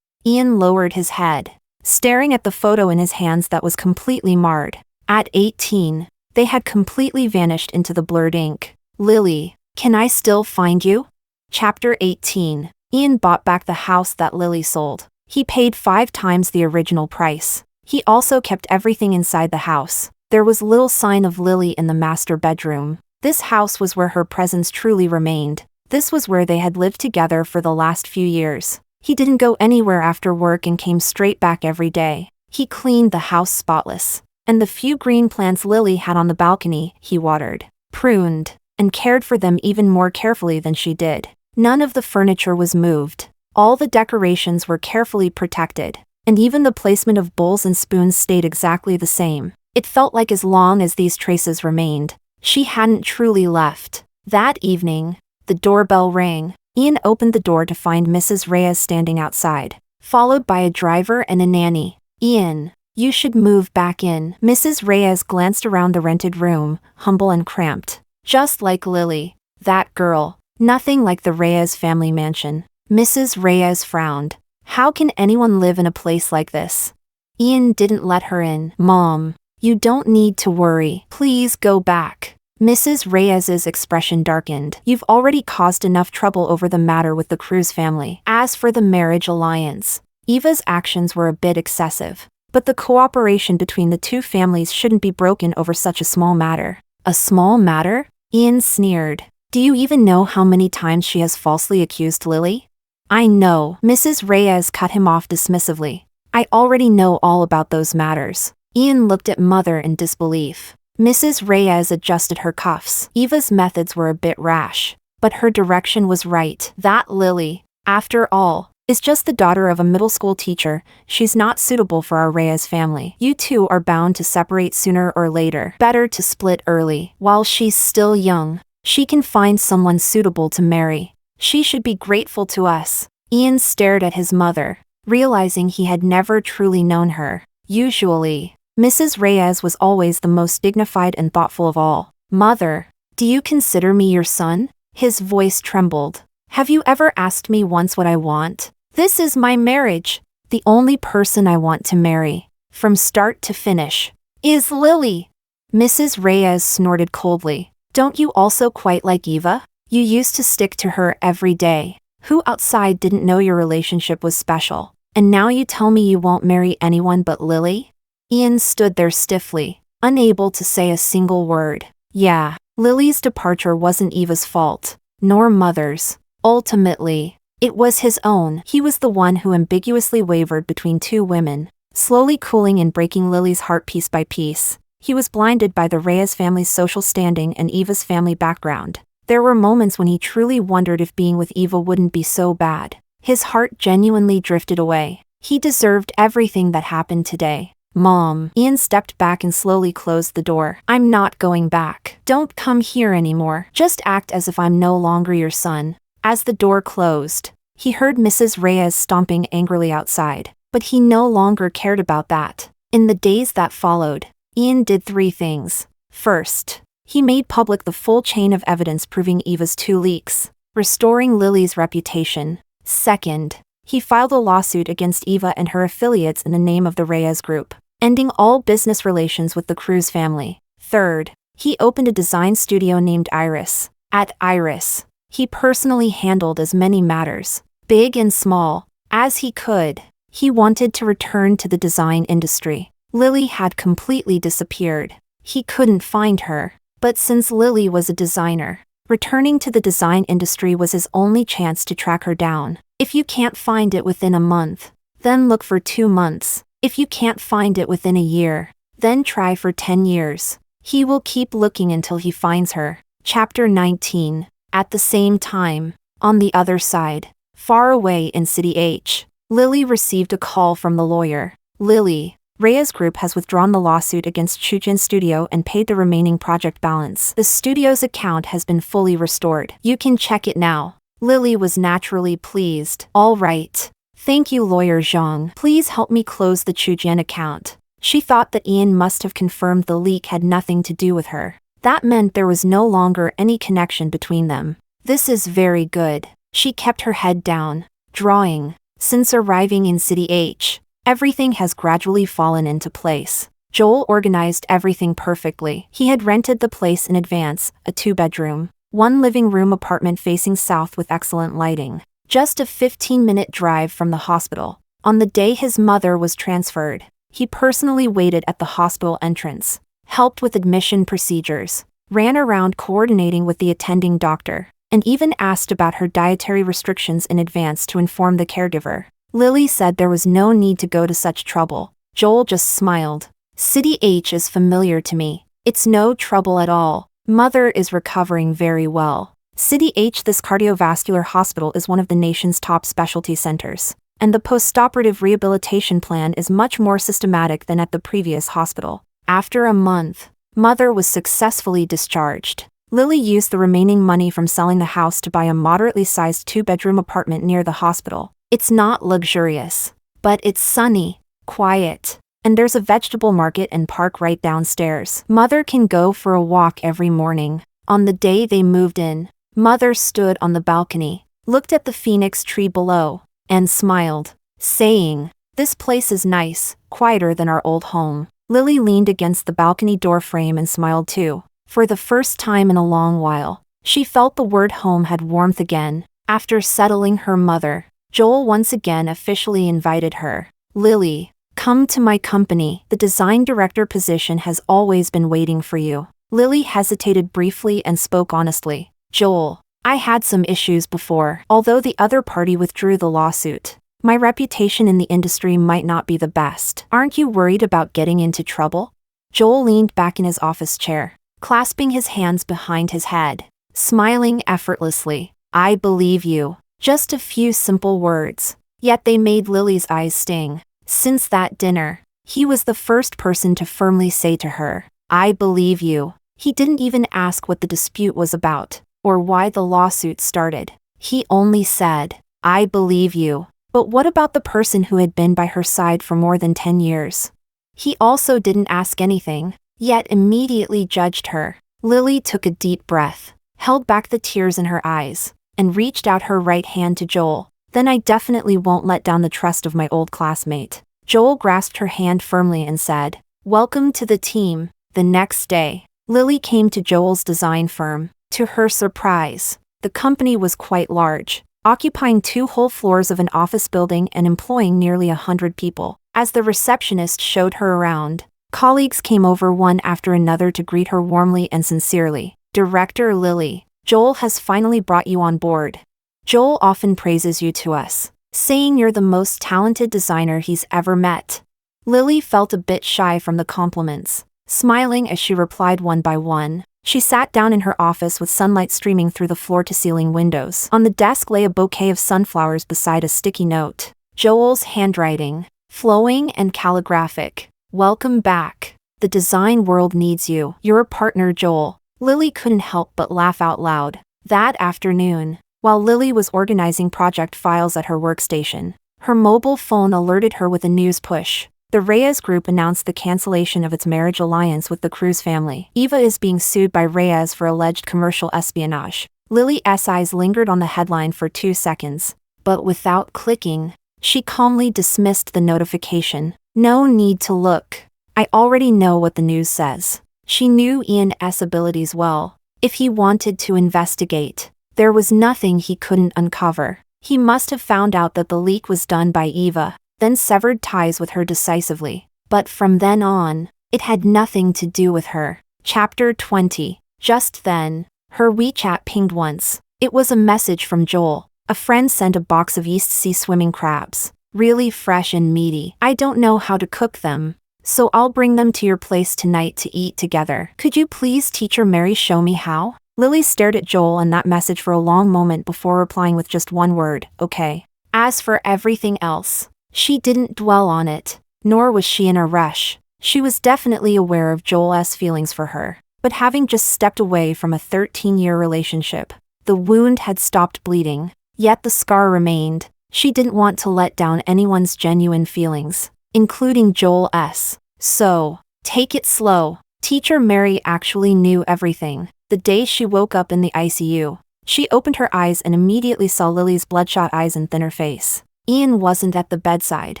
Ian lowered his head, staring at the photo in his hands that was completely marred. At 18, they had completely vanished into the blurred ink. "Lily, can I still find you?" Chapter 18. Ian bought back the house that Lily sold. He paid 5 times the original price. He also kept everything inside the house. There was little sign of Lily in the master bedroom. This house was where her presence truly remained. This was where they had lived together for the last few years. He didn't go anywhere after work and came straight back every day. He cleaned the house spotless, and the few green plants Lily had on the balcony, he watered, pruned, and cared for them even more carefully than she did. None of the furniture was moved. All the decorations were carefully protected, and even the placement of bowls and spoons stayed exactly the same. It felt like as long as these traces remained, she hadn't truly left. That evening, the doorbell rang. Ian opened the door to find Mrs. Reyes standing outside, followed by a driver and a nanny. "Ian, you should move back in." Mrs. Reyes glanced around the rented room, humble and cramped. Just like Lily, that girl. Nothing like the Reyes family mansion. Mrs. Reyes frowned. How can anyone live in a place like this? Ian didn't let her in. "Mom, you don't need to worry. Please go back." Mrs. Reyes's expression darkened. You've already caused enough trouble over the matter with the Cruz family. As for the marriage alliance, Eva's actions were a bit excessive. But the cooperation between the two families shouldn't be broken over such a small matter. A small matter? Ian sneered. Do you even know how many times she has falsely accused Lily? I know. Mrs. Reyes cut him off dismissively. I already know all about those matters. Ian looked at Mother in disbelief. Mrs. Reyes adjusted her cuffs. Eva's methods were a bit rash, but her direction was right. That Lily, after all, is just the daughter of a middle school teacher. She's not suitable for our Reyes family. You two are bound to separate sooner or later. Better to split early. While she's still young, she can find someone suitable to marry. She should be grateful to us. Ian stared at his mother, realizing he had never truly known her. Usually, Mrs. Reyes was always the most dignified and thoughtful of all. Mother, do you consider me your son? His voice trembled. Have you ever asked me once what I want? This is my marriage. The only person I want to marry, from start to finish, is Lily. Mrs. Reyes snorted coldly. Don't you also quite like Eva? You used to stick to her every day. Who outside didn't know your relationship was special? And now you tell me you won't marry anyone but Lily? Ian stood there stiffly, unable to say a single word. Yeah, Lily's departure wasn't Eva's fault, nor Mother's. Ultimately, it was his own. He was the one who ambiguously wavered between two women, slowly cooling and breaking Lily's heart piece by piece. He was blinded by the Reyes family's social standing and Eva's family background. There were moments when he truly wondered if being with Eva wouldn't be so bad. His heart genuinely drifted away. He deserved everything that happened today. Mom. Ian stepped back and slowly closed the door. I'm not going back. Don't come here anymore. Just act as if I'm no longer your son. As the door closed, he heard Mrs. Reyes stomping angrily outside, but he no longer cared about that. In the days that followed, Ian did 3 things. First, he made public the full chain of evidence proving Eva's 2 leaks, restoring Lily's reputation. Second, he filed a lawsuit against Eva and her affiliates in the name of the Reyes Group, ending all business relations with the Cruz family. Third, he opened a design studio named Iris. At Iris, he personally handled as many matters, big and small, as he could. He wanted to return to the design industry. Lily had completely disappeared. He couldn't find her. But since Lily was a designer, returning to the design industry was his only chance to track her down. If you can't find it within a month, then look for 2 months. If you can't find it within a year, then try for 10 years. He will keep looking until he finds her. Chapter 19. At the same time, on the other side, far away in City H, Lily received a call from the lawyer. Lily, Reyes Group has withdrawn the lawsuit against Chujin Studio and paid the remaining project balance. The studio's account has been fully restored. You can check it now. Lily was naturally pleased. All right. Thank you, Lawyer Zhang. Please help me close the Chujin account. She thought that Ian must have confirmed the leak had nothing to do with her. That meant there was no longer any connection between them. This is very good. She kept her head down, drawing. Since arriving in City H, everything has gradually fallen into place. Joel organized everything perfectly. He had rented the place in advance, a 2-bedroom, 1 living room apartment facing south with excellent lighting. Just a 15-minute drive from the hospital. On the day his mother was transferred, he personally waited at the hospital entrance, helped with admission procedures, ran around coordinating with the attending doctor, and even asked about her dietary restrictions in advance to inform the caregiver. Lily said there was no need to go to such trouble. Joel just smiled. City H is familiar to me. It's no trouble at all. Mother is recovering very well. City H. This cardiovascular hospital is one of the nation's top specialty centers, and the postoperative rehabilitation plan is much more systematic than at the previous hospital. After a month, Mother was successfully discharged. Lily used the remaining money from selling the house to buy a moderately sized 2-bedroom apartment near the hospital. It's not luxurious, but it's sunny, quiet, and there's a vegetable market and park right downstairs. Mother can go for a walk every morning. On the day they moved in, Mother stood on the balcony, looked at the phoenix tree below, and smiled, saying, "This place is nice, quieter than our old home." Lily leaned against the balcony door frame and smiled too. For the first time in a long while, she felt the word home had warmth again. After settling her mother, Joel once again officially invited her. Lily, come to my company. The design director position has always been waiting for you. Lily hesitated briefly and spoke honestly. Joel, I had some issues before. Although the other party withdrew the lawsuit, my reputation in the industry might not be the best. Aren't you worried about getting into trouble? Joel leaned back in his office chair, clasping his hands behind his head, smiling effortlessly. I believe you. Just a few simple words, yet they made Lily's eyes sting. Since that dinner, he was the first person to firmly say to her, I believe you. He didn't even ask what the dispute was about, or why the lawsuit started. He only said, I believe you. But what about the person who had been by her side for more than 10 years? He also didn't ask anything, yet immediately judged her. Lily took a deep breath, held back the tears in her eyes, and reached out her right hand to Joel. Then I definitely won't let down the trust of my old classmate. Joel grasped her hand firmly and said, Welcome to the team. The next day, Lily came to Joel's design firm. To her surprise, the company was quite large, occupying 2 whole floors of an office building and employing nearly 100 people. As the receptionist showed her around, colleagues came over one after another to greet her warmly and sincerely. Director Lily, Joel has finally brought you on board. Joel often praises you to us, saying you're the most talented designer he's ever met. Lily felt a bit shy from the compliments, smiling as she replied one by one. She sat down in her office with sunlight streaming through the floor-to-ceiling windows. On the desk lay a bouquet of sunflowers beside a sticky note. Joel's handwriting, flowing and calligraphic. Welcome back. The design world needs you. You're a partner, Joel. Lily couldn't help but laugh out loud. That afternoon, while Lily was organizing project files at her workstation, her mobile phone alerted her with a news push. The Reyes Group announced the cancellation of its marriage alliance with the Cruz family. Eva is being sued by Reyes for alleged commercial espionage. Lily's eyes lingered on the headline for 2 seconds, but without clicking, she calmly dismissed the notification. No need to look. I already know what the news says. She knew Ian's abilities well. If he wanted to investigate, there was nothing he couldn't uncover. He must have found out that the leak was done by Eva, then severed ties with her decisively. But from then on, it had nothing to do with her. Chapter 20. Just then, her WeChat pinged once. It was a message from Joel. A friend sent a box of East Sea swimming crabs. Really fresh and meaty. I don't know how to cook them, so I'll bring them to your place tonight to eat together. Could you please, Teacher Mary, show me how? Lily stared at Joel and that message for a long moment before replying with just one word, okay. As for everything else, she didn't dwell on it, nor was she in a rush. She was definitely aware of Joel's feelings for her, but having just stepped away from a 13-year relationship, the wound had stopped bleeding, yet the scar remained. She didn't want to let down anyone's genuine feelings, including Joel's. So, take it slow. Teacher Mary actually knew everything. The day she woke up in the ICU, she opened her eyes and immediately saw Lily's bloodshot eyes and thinner face. Ian wasn't at the bedside.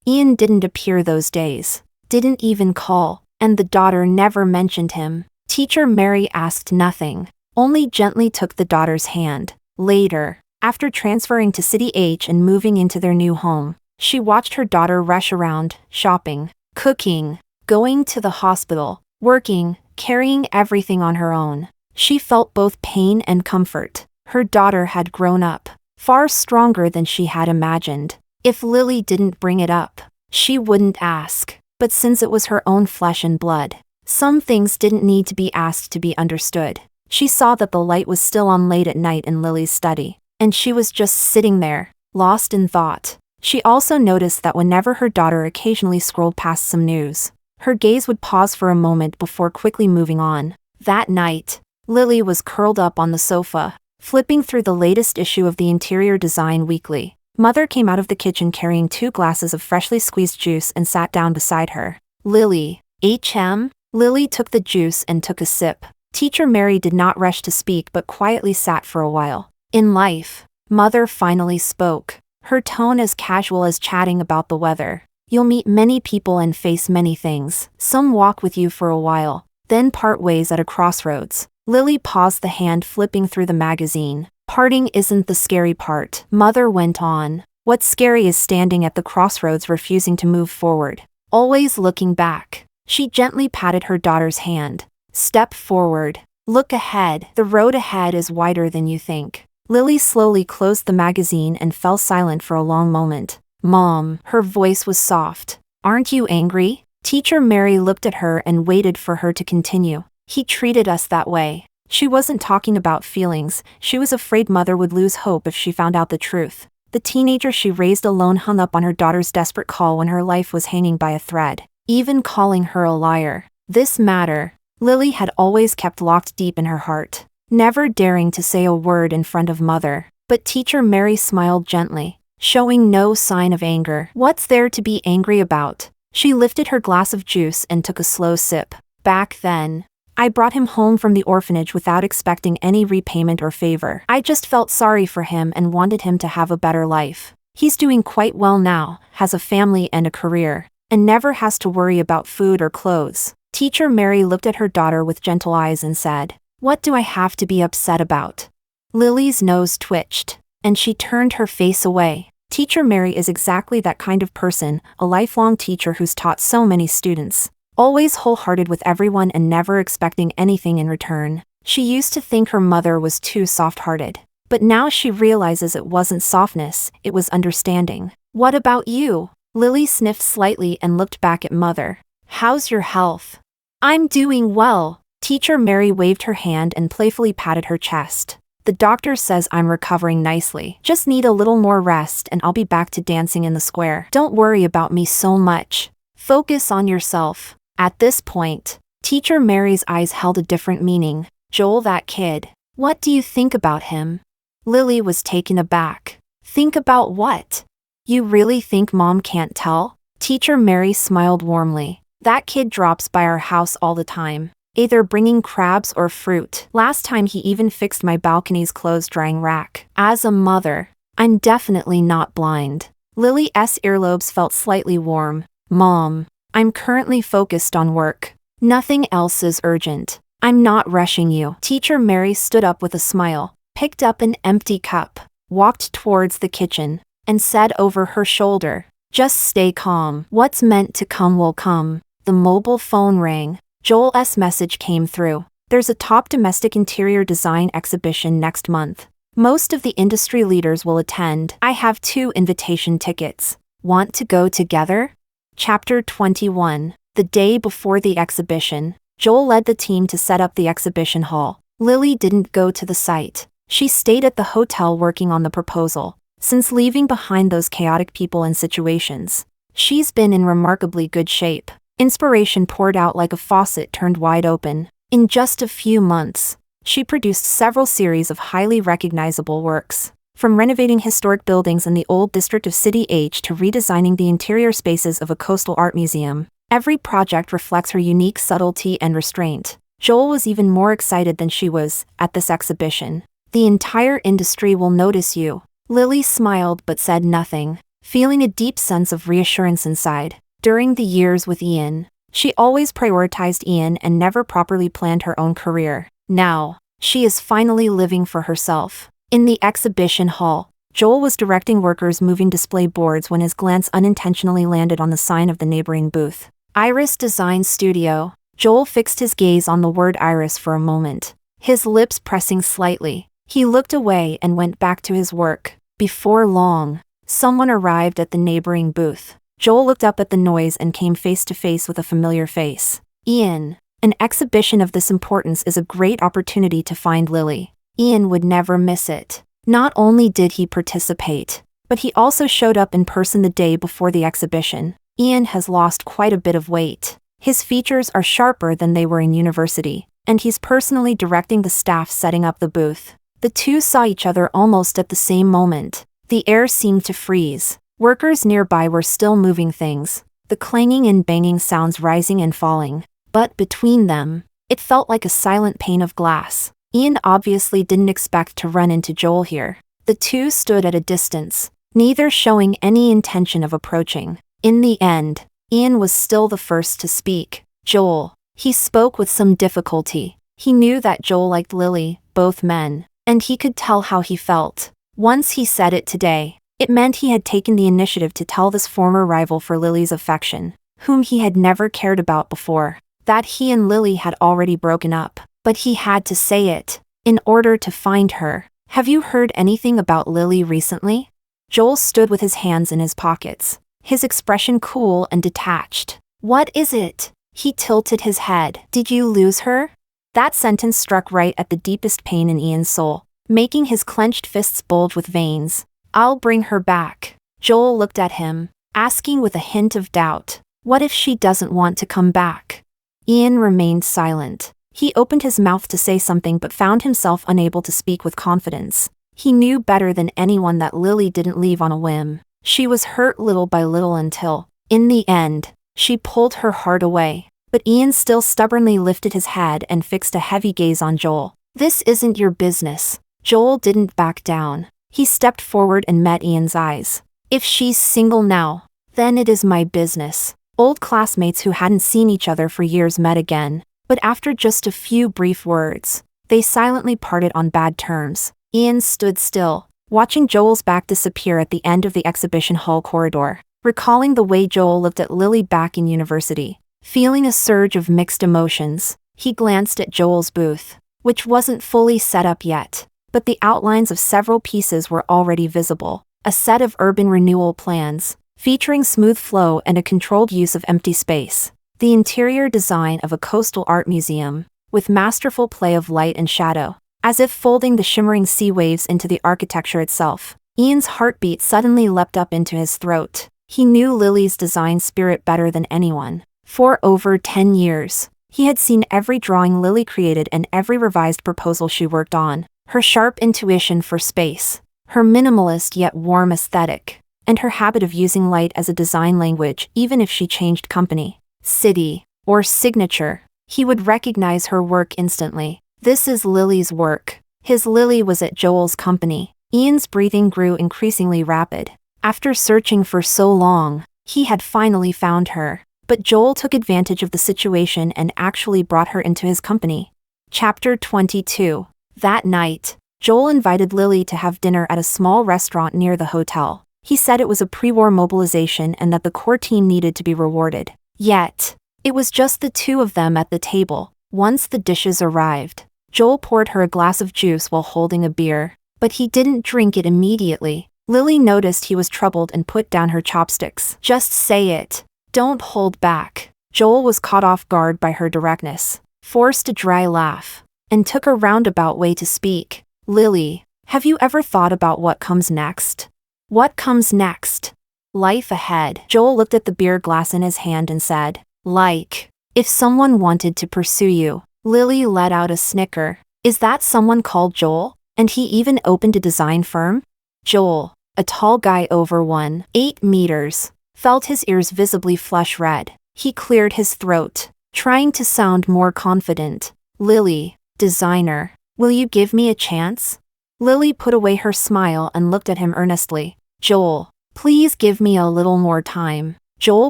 Ian didn't appear those days, didn't even call, and the daughter never mentioned him. Teacher Mary asked nothing, only gently took the daughter's hand. Later, after transferring to City H and moving into their new home, she watched her daughter rush around, shopping, cooking, going to the hospital, working, carrying everything on her own. She felt both pain and comfort. Her daughter had grown up, far stronger than she had imagined. If Lily didn't bring it up, she wouldn't ask. But since it was her own flesh and blood, some things didn't need to be asked to be understood. She saw that the light was still on late at night in Lily's study, and she was just sitting there, lost in thought. She also noticed that whenever her daughter occasionally scrolled past some news, her gaze would pause for a moment before quickly moving on. That night, Lily was curled up on the sofa, flipping through the latest issue of the Interior Design Weekly. Mother came out of the kitchen carrying 2 glasses of freshly squeezed juice and sat down beside her. Lily, HM? Lily took the juice and took a sip. Teacher Mary did not rush to speak but quietly sat for a while. In life, Mother finally spoke, her tone as casual as chatting about the weather. You'll meet many people and face many things. Some walk with you for a while, then part ways at a crossroads. Lily paused the hand flipping through the magazine. Parting isn't the scary part, Mother went on. What's scary is standing at the crossroads refusing to move forward. Always looking back. She gently patted her daughter's hand. Step forward. Look ahead. The road ahead is wider than you think. Lily slowly closed the magazine and fell silent for a long moment. Mom, her voice was soft. Aren't you angry? Teacher Mary looked at her and waited for her to continue. He treated us that way. She wasn't talking about feelings. She was afraid Mother would lose hope if she found out the truth. The teenager she raised alone hung up on her daughter's desperate call when her life was hanging by a thread, even calling her a liar. This matter, Lily had always kept locked deep in her heart, never daring to say a word in front of Mother. But Teacher Mary smiled gently, showing no sign of anger. What's there to be angry about? She lifted her glass of juice and took a slow sip. Back then, I brought him home from the orphanage without expecting any repayment or favor. I just felt sorry for him and wanted him to have a better life. He's doing quite well now, has a family and a career, and never has to worry about food or clothes. Teacher Mary looked at her daughter with gentle eyes and said, "What do I have to be upset about?" Lily's nose twitched, and she turned her face away. Teacher Mary is exactly that kind of person, a lifelong teacher who's taught so many students. Always wholehearted with everyone and never expecting anything in return. She used to think her mother was too soft-hearted. But now she realizes it wasn't softness, it was understanding. What about you? Lily sniffed slightly and looked back at Mother. How's your health? I'm doing well. Teacher Mary waved her hand and playfully patted her chest. The doctor says I'm recovering nicely. Just need a little more rest and I'll be back to dancing in the square. Don't worry about me so much. Focus on yourself. At this point, Teacher Mary's eyes held a different meaning. Joel, that kid. What do you think about him? Lily was taken aback. Think about what? You really think Mom can't tell? Teacher Mary smiled warmly. That kid drops by our house all the time, either bringing crabs or fruit. Last time he even fixed my balcony's clothes drying rack. As a mother, I'm definitely not blind. Lily's earlobes felt slightly warm. Mom, I'm currently focused on work. Nothing else is urgent. I'm not rushing you. Teacher Mary stood up with a smile, picked up an empty cup, walked towards the kitchen, and said over her shoulder, "Just stay calm. What's meant to come will come." The mobile phone rang. Joel's message came through. There's a top domestic interior design exhibition next month. Most of the industry leaders will attend. I have 2 invitation tickets. Want to go together? Chapter 21. The day before the exhibition, Joel led the team to set up the exhibition hall. Lily didn't go to the site. She stayed at the hotel working on the proposal. Since leaving behind those chaotic people and situations, she's been in remarkably good shape. Inspiration poured out like a faucet turned wide open. In just a few months, she produced several series of highly recognizable works. From renovating historic buildings in the old district of City H to redesigning the interior spaces of a coastal art museum, every project reflects her unique subtlety and restraint. Joel was even more excited than she was at this exhibition. The entire industry will notice you. Lily smiled but said nothing, feeling a deep sense of reassurance inside. During the years with Ian, she always prioritized Ian and never properly planned her own career. Now, she is finally living for herself. In the exhibition hall, Joel was directing workers moving display boards when his glance unintentionally landed on the sign of the neighboring booth. Iris Design Studio. Joel fixed his gaze on the word Iris for a moment, his lips pressing slightly. He looked away and went back to his work. Before long, someone arrived at the neighboring booth. Joel looked up at the noise and came face to face with a familiar face. Ian. An exhibition of this importance is a great opportunity to find Lily. Ian would never miss it. Not only did he participate, but he also showed up in person the day before the exhibition. Ian has lost quite a bit of weight. His features are sharper than they were in university, and he's personally directing the staff setting up the booth. The two saw each other almost at the same moment. The air seemed to freeze. Workers nearby were still moving things, the clanging and banging sounds rising and falling. But between them, it felt like a silent pane of glass. Ian obviously didn't expect to run into Joel here. The two stood at a distance, neither showing any intention of approaching. In the end, Ian was still the first to speak. Joel, He spoke with some difficulty. He knew that Joel liked Lily, both men, and he could tell how he felt. Once he said it today, it meant he had taken the initiative to tell this former rival for Lily's affection, whom he had never cared about before, that he and Lily had already broken up. But he had to say it, in order to find her. Have you heard anything about Lily recently? Joel stood with his hands in his pockets, his expression cool and detached. What is it? He tilted his head. Did you lose her? That sentence struck right at the deepest pain in Ian's soul, making his clenched fists bulge with veins. I'll bring her back. Joel looked at him, asking with a hint of doubt, what if she doesn't want to come back? Ian remained silent. He opened his mouth to say something but found himself unable to speak with confidence. He knew better than anyone that Lily didn't leave on a whim. She was hurt little by little until, in the end, she pulled her heart away. But Ian still stubbornly lifted his head and fixed a heavy gaze on Joel. This isn't your business. Joel didn't back down. He stepped forward and met Ian's eyes. If she's single now, then it is my business. Old classmates who hadn't seen each other for years met again, but after just a few brief words, they silently parted on bad terms. Ian stood still, watching Joel's back disappear at the end of the exhibition hall corridor, recalling the way Joel looked at Lily back in university. Feeling a surge of mixed emotions, he glanced at Joel's booth, which wasn't fully set up yet, but the outlines of several pieces were already visible. A set of urban renewal plans, featuring smooth flow and a controlled use of empty space. The interior design of a coastal art museum, with masterful play of light and shadow, as if folding the shimmering sea waves into the architecture itself. Ian's heartbeat suddenly leapt up into his throat. He knew Lily's design spirit better than anyone. For over 10 years, he had seen every drawing Lily created and every revised proposal she worked on. Her sharp intuition for space, her minimalist yet warm aesthetic, and her habit of using light as a design language even if she changed company, city, or signature, he would recognize her work instantly. This is Lily's work. His Lily was at Joel's company. Ian's breathing grew increasingly rapid. After searching for so long, he had finally found her. But Joel took advantage of the situation and actually brought her into his company. Chapter 22. That night, Joel invited Lily to have dinner at a small restaurant near the hotel. He said it was a pre-war mobilization and that the core team needed to be rewarded. Yet, it was just the two of them at the table. Once the dishes arrived, Joel poured her a glass of juice while holding a beer, but he didn't drink it immediately. Lily noticed he was troubled and put down her chopsticks. Just say it. Don't hold back. Joel was caught off guard by her directness, forced a dry laugh, and took a roundabout way to speak. Lily, have you ever thought about what comes next? What comes next? Life ahead. Joel looked at the beer glass in his hand and said, like, if someone wanted to pursue you. Lily let out a snicker. Is that someone called Joel? And he even opened a design firm? Joel, a tall guy over 1.8 meters, felt his ears visibly flush red. He cleared his throat, trying to sound more confident. Lily, designer, will you give me a chance? Lily put away her smile and looked at him earnestly. Joel, please give me a little more time. Joel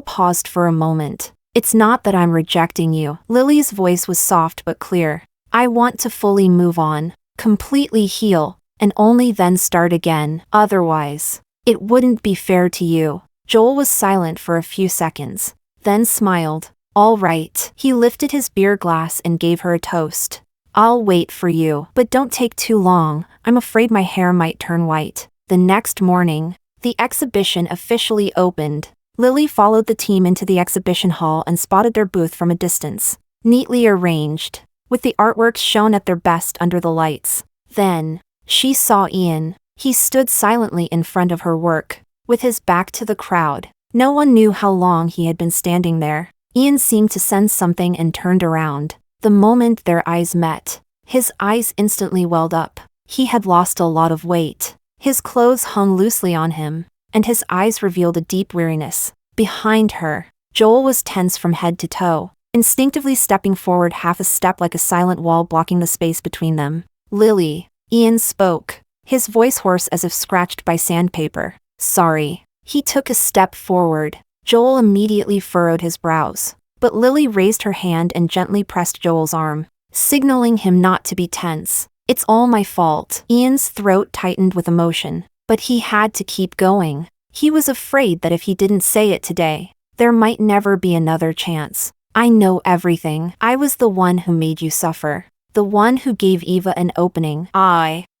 paused for a moment. It's not that I'm rejecting you. Lily's voice was soft but clear. I want to fully move on, completely heal, and only then start again. Otherwise, it wouldn't be fair to you. Joel was silent for a few seconds, then smiled. All right. He lifted his beer glass and gave her a toast. I'll wait for you. But don't take too long. I'm afraid my hair might turn white. The next morning, the exhibition officially opened. Lily followed the team into the exhibition hall and spotted their booth from a distance, neatly arranged, with the artworks shown at their best under the lights. Then, she saw Ian. He stood silently in front of her work, with his back to the crowd. No one knew how long he had been standing there. Ian seemed to sense something and turned around. The moment their eyes met, his eyes instantly welled up. He had lost a lot of weight. His clothes hung loosely on him, and his eyes revealed a deep weariness. Behind her, Joel was tense from head to toe, instinctively stepping forward half a step like a silent wall blocking the space between them. Lily, Ian spoke, his voice hoarse as if scratched by sandpaper. Sorry. He took a step forward. Joel immediately furrowed his brows. But Lily raised her hand and gently pressed Joel's arm, signaling him not to be tense. "It's all my fault." Ian's throat tightened with emotion, but he had to keep going. He was afraid that if he didn't say it today, there might never be another chance. "I know everything. I was the one who made you suffer. The one who gave Eva an opening."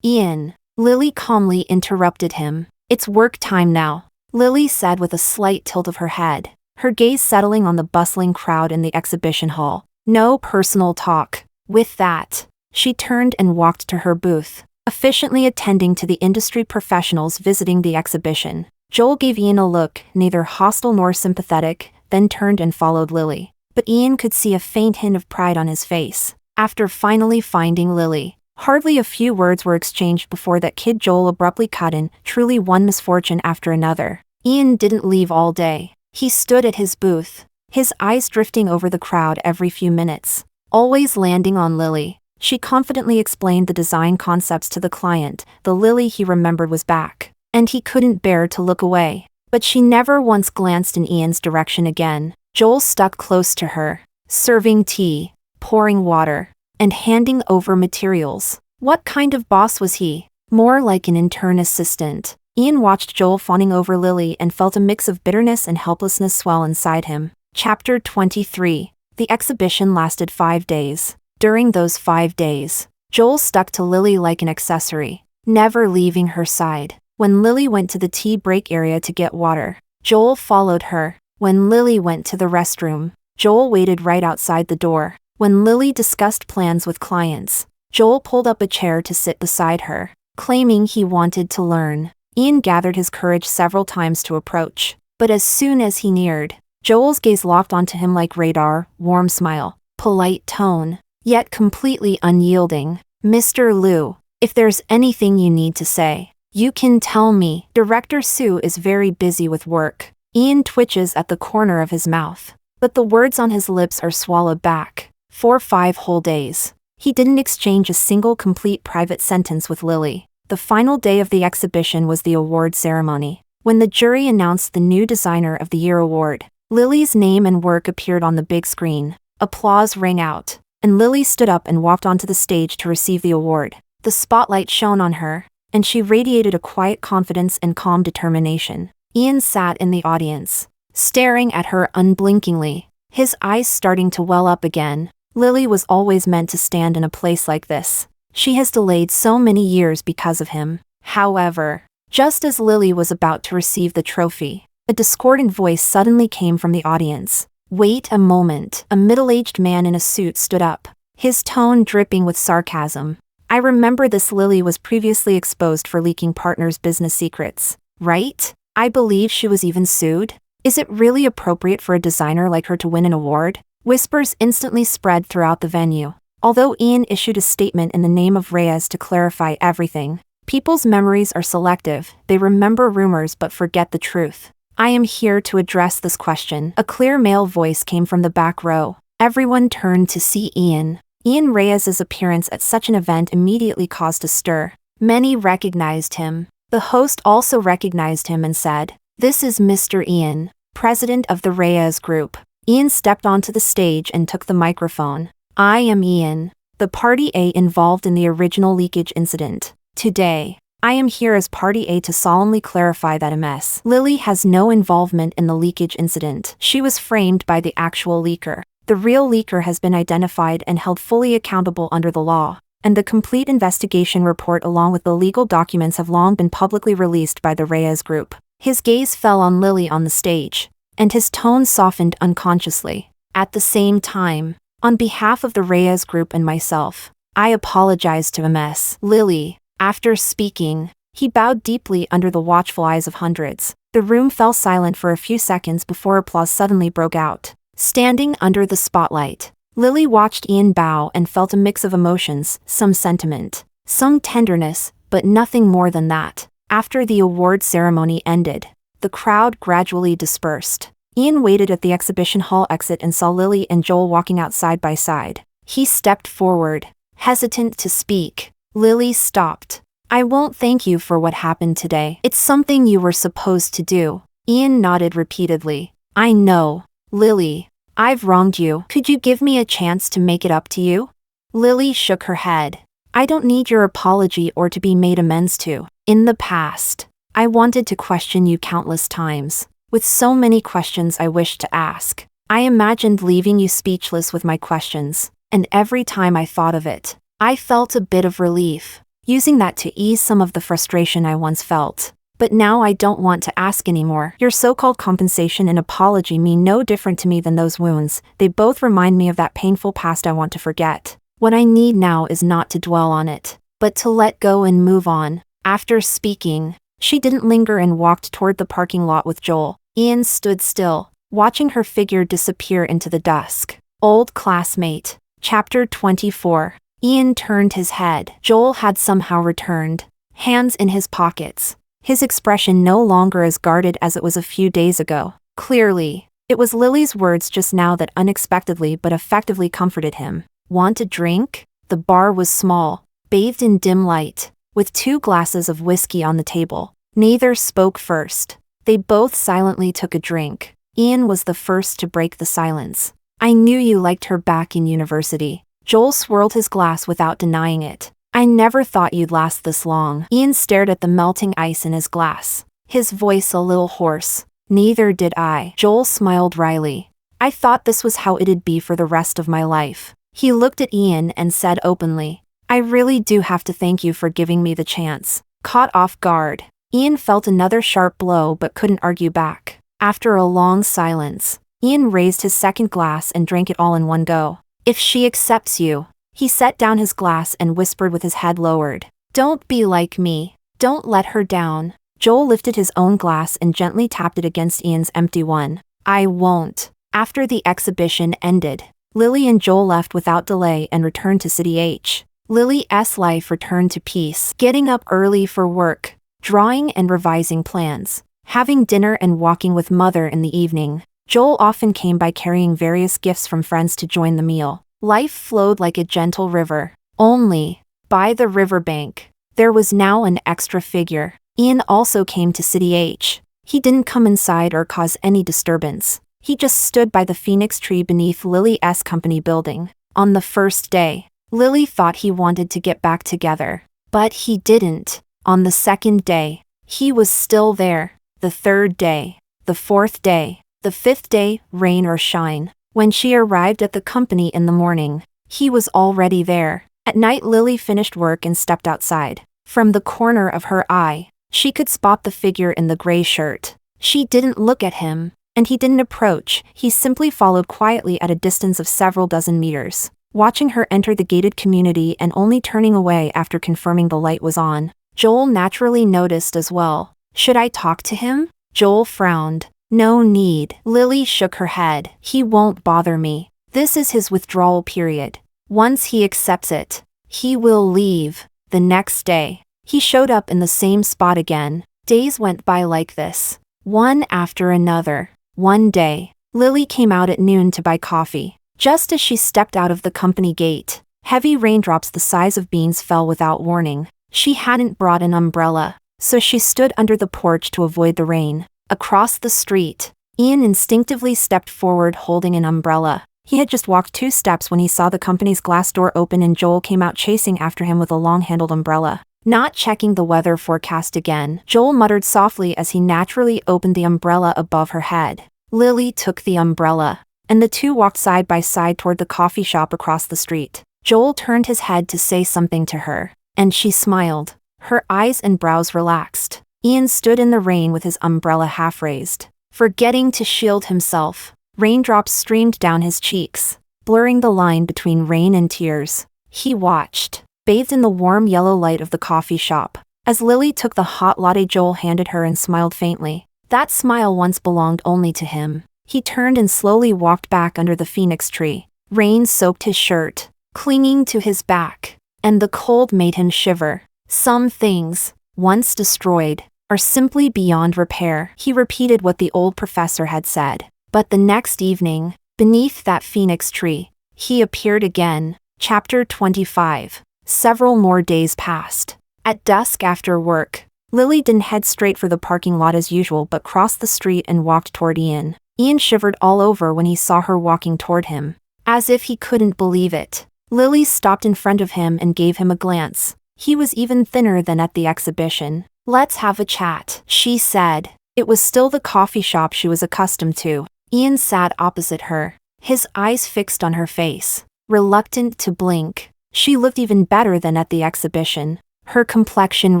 Ian. Lily calmly interrupted him. "It's work time now," Lily said with a slight tilt of her head, her gaze settling on the bustling crowd in the exhibition hall. "No personal talk." With that, she turned and walked to her booth, efficiently attending to the industry professionals visiting the exhibition. Joel gave Ian a look, neither hostile nor sympathetic, then turned and followed Lily. But Ian could see a faint hint of pride on his face. After finally finding Lily, hardly a few words were exchanged before that kid Joel abruptly cut in, truly one misfortune after another. Ian didn't leave all day. He stood at his booth, his eyes drifting over the crowd every few minutes, always landing on Lily. She confidently explained the design concepts to the client. The Lily he remembered was back, and he couldn't bear to look away. But she never once glanced in Ian's direction again. Joel stuck close to her, serving tea, pouring water, and handing over materials. What kind of boss was he? More like an intern assistant. Ian watched Joel fawning over Lily and felt a mix of bitterness and helplessness swell inside him. Chapter 23. The exhibition lasted 5 days. During those 5 days, Joel stuck to Lily like an accessory, never leaving her side. When Lily went to the tea break area to get water, Joel followed her. When Lily went to the restroom, Joel waited right outside the door. When Lily discussed plans with clients, Joel pulled up a chair to sit beside her, claiming he wanted to learn. Ian gathered his courage several times to approach, but as soon as he neared, Joel's gaze locked onto him like radar, warm smile, polite tone, yet completely unyielding. "Mr. Liu, if there's anything you need to say, you can tell me. Director Sue is very busy with work." Ian twitches at the corner of his mouth, but the words on his lips are swallowed back. For 5 whole days, he didn't exchange a single complete private sentence with Lily. The final day of the exhibition was the award ceremony. When the jury announced the new Designer of the Year award, Lily's name and work appeared on the big screen. Applause rang out, and Lily stood up and walked onto the stage to receive the award. The spotlight shone on her, and she radiated a quiet confidence and calm determination. Ian sat in the audience, staring at her unblinkingly, his eyes starting to well up again. Lily was always meant to stand in a place like this. She has delayed so many years because of him. However, just as Lily was about to receive the trophy, a discordant voice suddenly came from the audience. "Wait a moment." A middle-aged man in a suit stood up, his tone dripping with sarcasm. "I remember this Lily was previously exposed for leaking partners' business secrets, right? I believe she was even sued. Is it really appropriate for a designer like her to win an award?" Whispers instantly spread throughout the venue. Although Ian issued a statement in the name of Reyes to clarify everything, people's memories are selective. They remember rumors but forget the truth. "I am here to address this question." A clear male voice came from the back row. Everyone turned to see Ian. Ian Reyes's appearance at such an event immediately caused a stir. Many recognized him. The host also recognized him and said, "This is Mr. Ian, president of the Reyes Group." Ian stepped onto the stage and took the microphone. "I am Ian, the Party A involved in the original leakage incident. Today, I am here as Party A to solemnly clarify that Ms. Lily has no involvement in the leakage incident. She was framed by the actual leaker. The real leaker has been identified and held fully accountable under the law, and the complete investigation report along with the legal documents have long been publicly released by the Reyes Group." His gaze fell on Lily on the stage, and his tone softened unconsciously. "At the same time, on behalf of the Reyes Group and myself, I apologize to Ms. Lily." After speaking, he bowed deeply under the watchful eyes of hundreds. The room fell silent for a few seconds before applause suddenly broke out. Standing under the spotlight, Lily watched Ian bow and felt a mix of emotions, some sentiment, some tenderness, but nothing more than that. After the award ceremony ended, the crowd gradually dispersed. Ian waited at the exhibition hall exit and saw Lily and Joel walking out side by side. He stepped forward, hesitant to speak. Lily stopped. "I won't thank you for what happened today. It's something you were supposed to do." Ian nodded repeatedly. "I know, Lily, I've wronged you. Could you give me a chance to make it up to you? Lily shook her head. I don't need your apology or to be made amends to. In the past, I wanted to question you countless times. With so many questions I wished to ask, I imagined leaving you speechless with my questions, and every time I thought of it, I felt a bit of relief, using that to ease some of the frustration I once felt. But now I don't want to ask anymore. Your so-called compensation and apology mean no different to me than those wounds. They both remind me of that painful past I want to forget. What I need now is not to dwell on it, but to let go and move on. After speaking, she didn't linger and walked toward the parking lot with Joel. Ian stood still, watching her figure disappear into the dusk. Old classmate. Chapter 24. Ian turned his head. Joel had somehow returned, hands in his pockets, his expression no longer as guarded as it was a few days ago. Clearly, it was Lily's words just now that unexpectedly but effectively comforted him. Want a drink? The bar was small, bathed in dim light, with 2 glasses of whiskey on the table. Neither spoke first. They both silently took a drink. Ian was the first to break the silence. I knew you liked her back in university. Joel swirled his glass without denying it. I never thought you'd last this long. Ian stared at the melting ice in his glass, his voice a little hoarse. Neither did I. Joel smiled wryly. I thought this was how it'd be for the rest of my life. He looked at Ian and said openly, I really do have to thank you for giving me the chance. Caught off guard, Ian felt another sharp blow but couldn't argue back. After a long silence, Ian raised his second glass and drank it all in one go. If she accepts you. He set down his glass and whispered with his head lowered. Don't be like me. Don't let her down. Joel lifted his own glass and gently tapped it against Ian's empty one. I won't. After the exhibition ended, Lily and Joel left without delay and returned to City H. Lily's life returned to peace. Getting up early for work, drawing and revising plans, having dinner and walking with Mother in the evening. Joel often came by carrying various gifts from friends to join the meal. Life flowed like a gentle river. Only, by the riverbank, there was now an extra figure. Ian also came to City H. He didn't come inside or cause any disturbance. He just stood by the phoenix tree beneath Lily's company building. On the first day, Lily thought he wanted to get back together, but he didn't. On the second day, he was still there. The third day, the fourth day, the fifth day, rain or shine. When she arrived at the company in the morning, he was already there. At night, Lily finished work and stepped outside. From the corner of her eye, she could spot the figure in the gray shirt. She didn't look at him, and he didn't approach. He simply followed quietly at a distance of several dozen meters, watching her enter the gated community and only turning away after confirming the light was on. Joel naturally noticed as well. Should I talk to him? Joel frowned. No need. Lily shook her head. He won't bother me. This is his withdrawal period. Once he accepts it, he will leave. The next day, he showed up in the same spot again. Days went by like this, one after another. One day, Lily came out at noon to buy coffee. Just as she stepped out of the company gate, heavy raindrops the size of beans fell without warning. She hadn't brought an umbrella, so she stood under the porch to avoid the rain. Across the street, Ian instinctively stepped forward holding an umbrella. He had just walked 2 steps when he saw the company's glass door open and Joel came out chasing after him with a long-handled umbrella. Not checking the weather forecast again, Joel muttered softly as he naturally opened the umbrella above her head. Lily took the umbrella, and the two walked side by side toward the coffee shop across the street. Joel turned his head to say something to her, and she smiled. Her eyes and brows relaxed. Ian stood in the rain with his umbrella half raised, forgetting to shield himself. Raindrops streamed down his cheeks, blurring the line between rain and tears. He watched, bathed in the warm yellow light of the coffee shop, as Lily took the hot latte Joel handed her and smiled faintly. That smile once belonged only to him. He turned and slowly walked back under the phoenix tree. Rain soaked his shirt, clinging to his back, and the cold made him shiver. Some things, once destroyed, are simply beyond repair. He repeated what the old professor had said. But the next evening, beneath that phoenix tree, he appeared again. Chapter 25. Several more days passed. At dusk after work, Lily didn't head straight for the parking lot as usual but crossed the street and walked toward Ian. Ian shivered all over when he saw her walking toward him, as if he couldn't believe it. Lily stopped in front of him and gave him a glance. He was even thinner than at the exhibition. "Let's have a chat," she said. It was still the coffee shop she was accustomed to. Ian sat opposite her, his eyes fixed on her face, reluctant to blink. She looked even better than at the exhibition, her complexion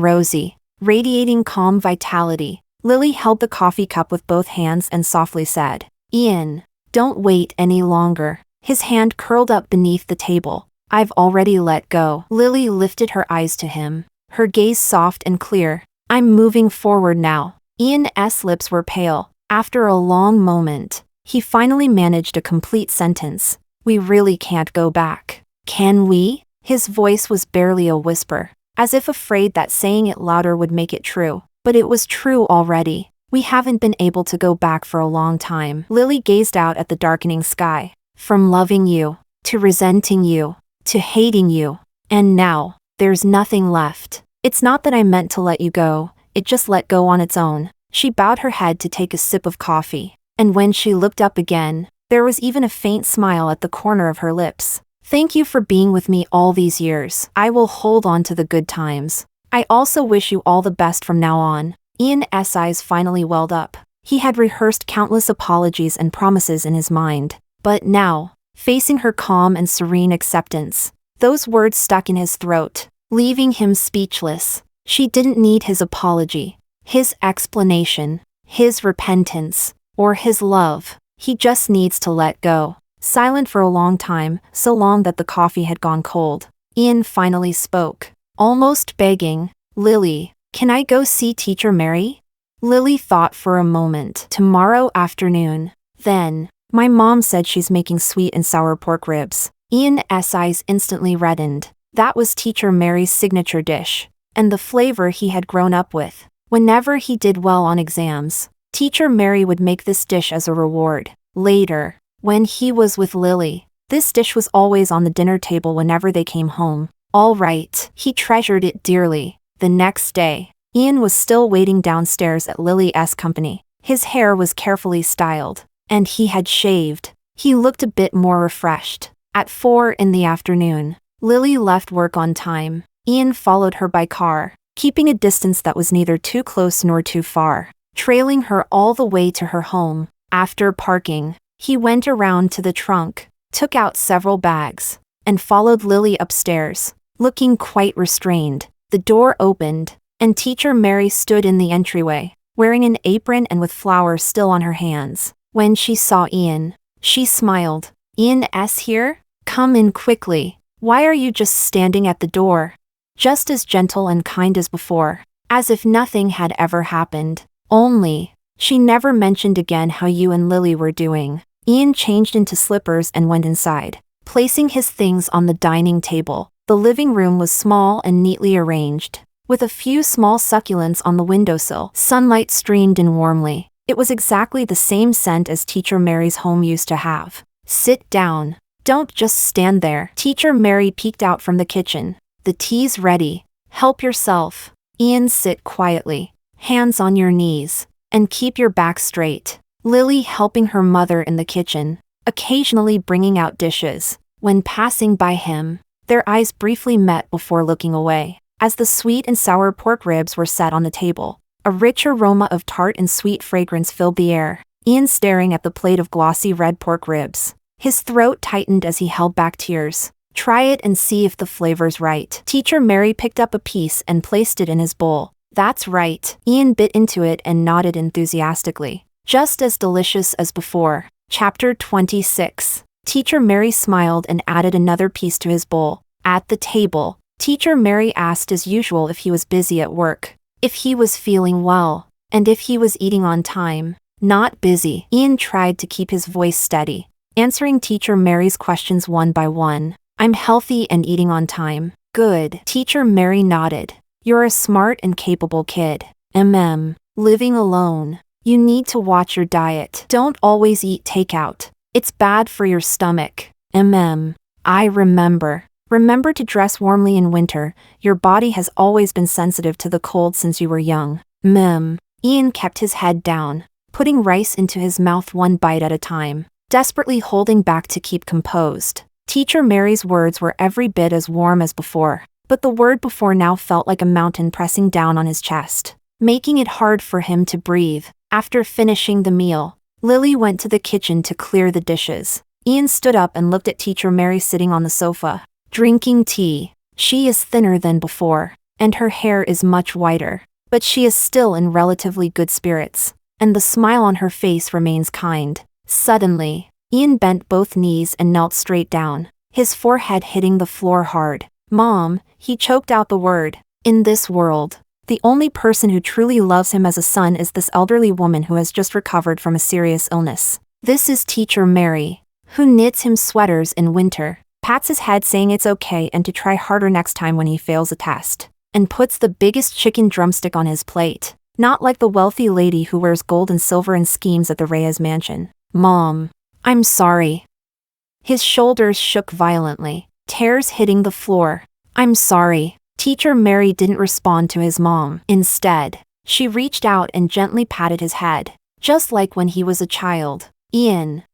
rosy, radiating calm vitality. Lily held the coffee cup with both hands and softly said, "Ian, don't wait any longer." His hand curled up beneath the table. "I've already let go." Lily lifted her eyes to him, her gaze soft and clear. "I'm moving forward now." Ian's lips were pale. After a long moment, he finally managed a complete sentence. "We really can't go back, can we?" His voice was barely a whisper, as if afraid that saying it louder would make it true. But it was true already. "We haven't been able to go back for a long time." Lily gazed out at the darkening sky. "From loving you, to resenting you, to hating you. And now, there's nothing left. It's not that I meant to let you go, it just let go on its own." She bowed her head to take a sip of coffee, and when she looked up again, there was even a faint smile at the corner of her lips. "Thank you for being with me all these years. I will hold on to the good times. I also wish you all the best from now on." Ian's eyes finally welled up. He had rehearsed countless apologies and promises in his mind, but now, facing her calm and serene acceptance, those words stuck in his throat, leaving him speechless. She didn't need his apology, his explanation, his repentance, or his love. He just needs to let go. Silent for a long time, so long that the coffee had gone cold, Ian finally spoke, almost begging, "Lily, can I go see Teacher Mary?" Lily thought for a moment. "Tomorrow afternoon." Then, "My mom said she's making sweet and sour pork ribs." Ian's eyes instantly reddened. That was Teacher Mary's signature dish, and the flavor he had grown up with. Whenever he did well on exams, Teacher Mary would make this dish as a reward. Later, when he was with Lily, this dish was always on the dinner table whenever they came home. All right, he treasured it dearly. The next day, Ian was still waiting downstairs at Lily's company. His hair was carefully styled, and he had shaved. He looked a bit more refreshed. At 4 in the afternoon, Lily left work on time. Ian followed her by car, keeping a distance that was neither too close nor too far, trailing her all the way to her home. After parking, he went around to the trunk, took out several bags, and followed Lily upstairs, looking quite restrained. The door opened, and Teacher Mary stood in the entryway, wearing an apron and with flowers still on her hands. When she saw Ian, she smiled. "Ian's here? Come in quickly. Why are you just standing at the door?" Just as gentle and kind as before, as if nothing had ever happened. "Only, she never mentioned again how you and Lily were doing." Ian changed into slippers and went inside, placing his things on the dining table. The living room was small and neatly arranged, with a few small succulents on the windowsill. Sunlight streamed in warmly. It was exactly the same scent as Teacher Mary's home used to have. "Sit down. Don't just stand there." Teacher Mary peeked out from the kitchen. "The tea's ready. Help yourself." Ian, sit quietly, hands on your knees, and keep your back straight. Lily helping her mother in the kitchen, occasionally bringing out dishes. When passing by him, their eyes briefly met before looking away. As the sweet and sour pork ribs were set on the table, a rich aroma of tart and sweet fragrance filled the air. Ian staring at the plate of glossy red pork ribs. His throat tightened as he held back tears. "Try it and see if the flavor's right." Teacher Mary picked up a piece and placed it in his bowl. "That's right." Ian bit into it and nodded enthusiastically. "Just as delicious as before." Chapter 26. Teacher Mary smiled and added another piece to his bowl. At the table, Teacher Mary asked as usual if he was busy at work, if he was feeling well, and if he was eating on time. "Not busy." Ian tried to keep his voice steady, answering Teacher Mary's questions one by one. "I'm healthy and eating on time." "Good." Teacher Mary nodded. "You're a smart and capable kid. Living alone. You need to watch your diet. Don't always eat takeout. It's bad for your stomach." "I remember." "Remember to dress warmly in winter. Your body has always been sensitive to the cold since you were young." Ian kept his head down, putting rice into his mouth one bite at a time, desperately holding back to keep composed. Teacher Mary's words were every bit as warm as before, but the word before now felt like a mountain pressing down on his chest, making it hard for him to breathe. After finishing the meal, Lily went to the kitchen to clear the dishes. Ian stood up and looked at Teacher Mary sitting on the sofa, drinking tea. She is thinner than before, and her hair is much whiter, but she is still in relatively good spirits, and the smile on her face remains kind. Suddenly, Ian bent both knees and knelt straight down, his forehead hitting the floor hard. "Mom," he choked out the word. In this world, the only person who truly loves him as a son is this elderly woman who has just recovered from a serious illness. This is Teacher Mary, who knits him sweaters in winter, pats his head saying it's okay and to try harder next time when he fails a test, and puts the biggest chicken drumstick on his plate, not like the wealthy lady who wears gold and silver and schemes at the Reyes mansion. "Mom, I'm sorry." His shoulders shook violently, tears hitting the floor. "I'm sorry." Teacher Mary didn't respond to his mom. Instead, she reached out and gently patted his head, just like when he was a child. "Ian,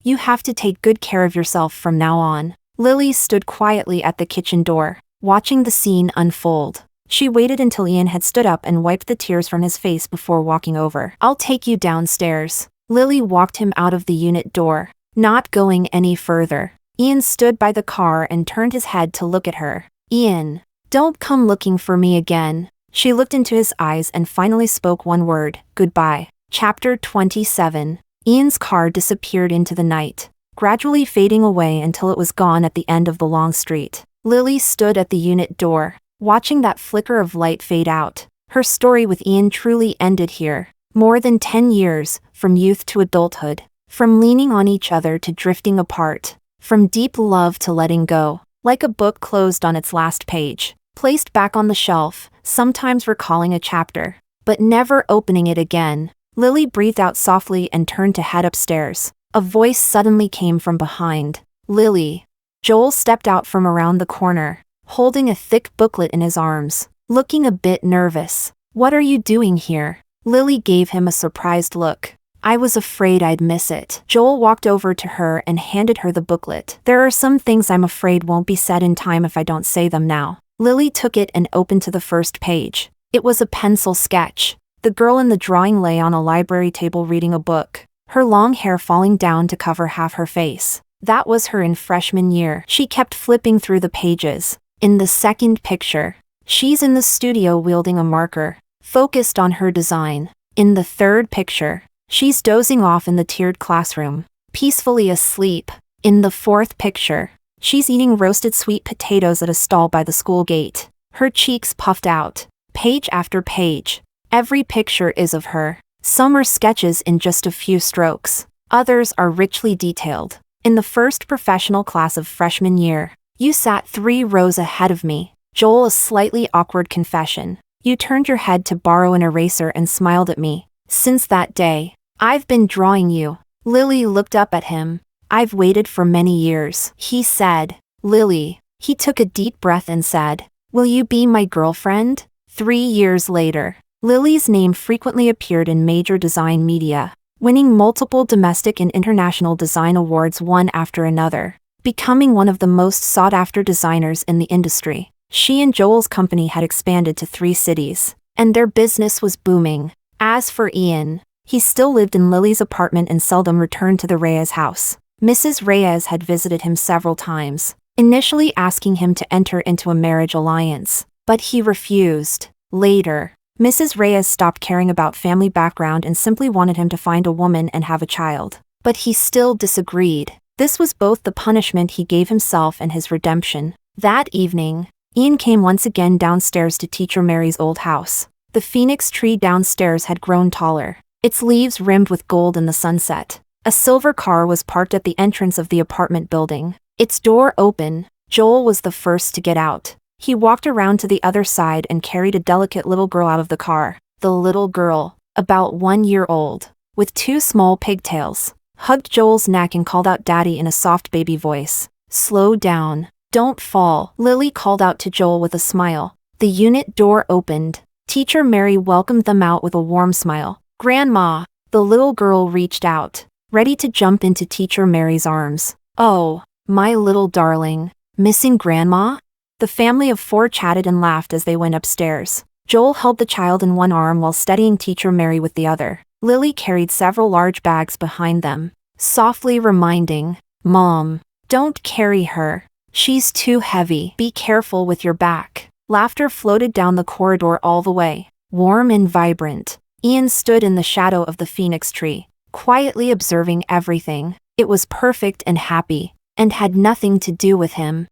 you have to take good care of yourself from now on." Lily stood quietly at the kitchen door, watching the scene unfold. She waited until Ian had stood up and wiped the tears from his face before walking over. "I'll take you downstairs." Lily walked him out of the unit door, not going any further. Ian stood by the car and turned his head to look at her. "Ian, don't come looking for me again." She looked into his eyes and finally spoke one word: "Goodbye." Chapter 27. Ian's car disappeared into the night, gradually fading away until it was gone at the end of the long street. Lily stood at the unit door, watching that flicker of light fade out. Her story with Ian truly ended here. More than 10 years, from youth to adulthood, from leaning on each other to drifting apart, from deep love to letting go, like a book closed on its last page, placed back on the shelf, sometimes recalling a chapter, but never opening it again. Lily breathed out softly and turned to head upstairs. A voice suddenly came from behind. "Lily." Joel stepped out from around the corner, holding a thick booklet in his arms, looking a bit nervous. "What are you doing here?" Lily gave him a surprised look. "I was afraid I'd miss it." Joel walked over to her and handed her the booklet. "There are some things I'm afraid won't be said in time if I don't say them now." Lily took it and opened to the first page. It was a pencil sketch. The girl in the drawing lay on a library table reading a book, her long hair falling down to cover half her face. That was her in freshman year. She kept flipping through the pages. In the second picture, she's in the studio wielding a marker, focused on her design. In the third picture, she's dozing off in the tiered classroom, peacefully asleep. In the fourth picture, she's eating roasted sweet potatoes at a stall by the school gate, her cheeks puffed out. Page after page, every picture is of her. Some are sketches in just a few strokes. Others are richly detailed. In the first professional class of freshman year, you sat 3 rows ahead of me. Joel, a slightly awkward confession. You turned your head to borrow an eraser and smiled at me. Since that day, I've been drawing you. Lily looked up at him. I've waited for many years, he said. Lily. He took a deep breath and said, will you be my girlfriend? 3 years later, Lily's name frequently appeared in major design media, winning multiple domestic and international design awards one after another, becoming one of the most sought-after designers in the industry. She and Joel's company had expanded to 3 cities, and their business was booming. As for Ian, he still lived in Lily's apartment and seldom returned to the Reyes house. Mrs. Reyes had visited him several times, initially asking him to enter into a marriage alliance, but he refused. Later, Mrs. Reyes stopped caring about family background and simply wanted him to find a woman and have a child. But he still disagreed. This was both the punishment he gave himself and his redemption. That evening, Ian came once again downstairs to Teacher Mary's old house. The phoenix tree downstairs had grown taller, its leaves rimmed with gold in the sunset. A silver car was parked at the entrance of the apartment building. Its door open, Joel was the first to get out. He walked around to the other side and carried a delicate little girl out of the car. The little girl, about 1 year old, with 2 small pigtails, hugged Joel's neck and called out Daddy in a soft baby voice. Slow down. Don't fall, Lily called out to Joel with a smile. The unit door opened. Teacher Mary welcomed them out with a warm smile. Grandma. The little girl reached out, ready to jump into Teacher Mary's arms. "Oh, my little darling. Missing Grandma?" The family of 4 chatted and laughed as they went upstairs. Joel held the child in one arm while steadying Teacher Mary with the other. Lily carried several large bags behind them, softly reminding, "Mom, don't carry her. She's too heavy. Be careful with your back." Laughter floated down the corridor all the way, warm and vibrant. Ian stood in the shadow of the phoenix tree, quietly observing everything. It was perfect and happy, and had nothing to do with him.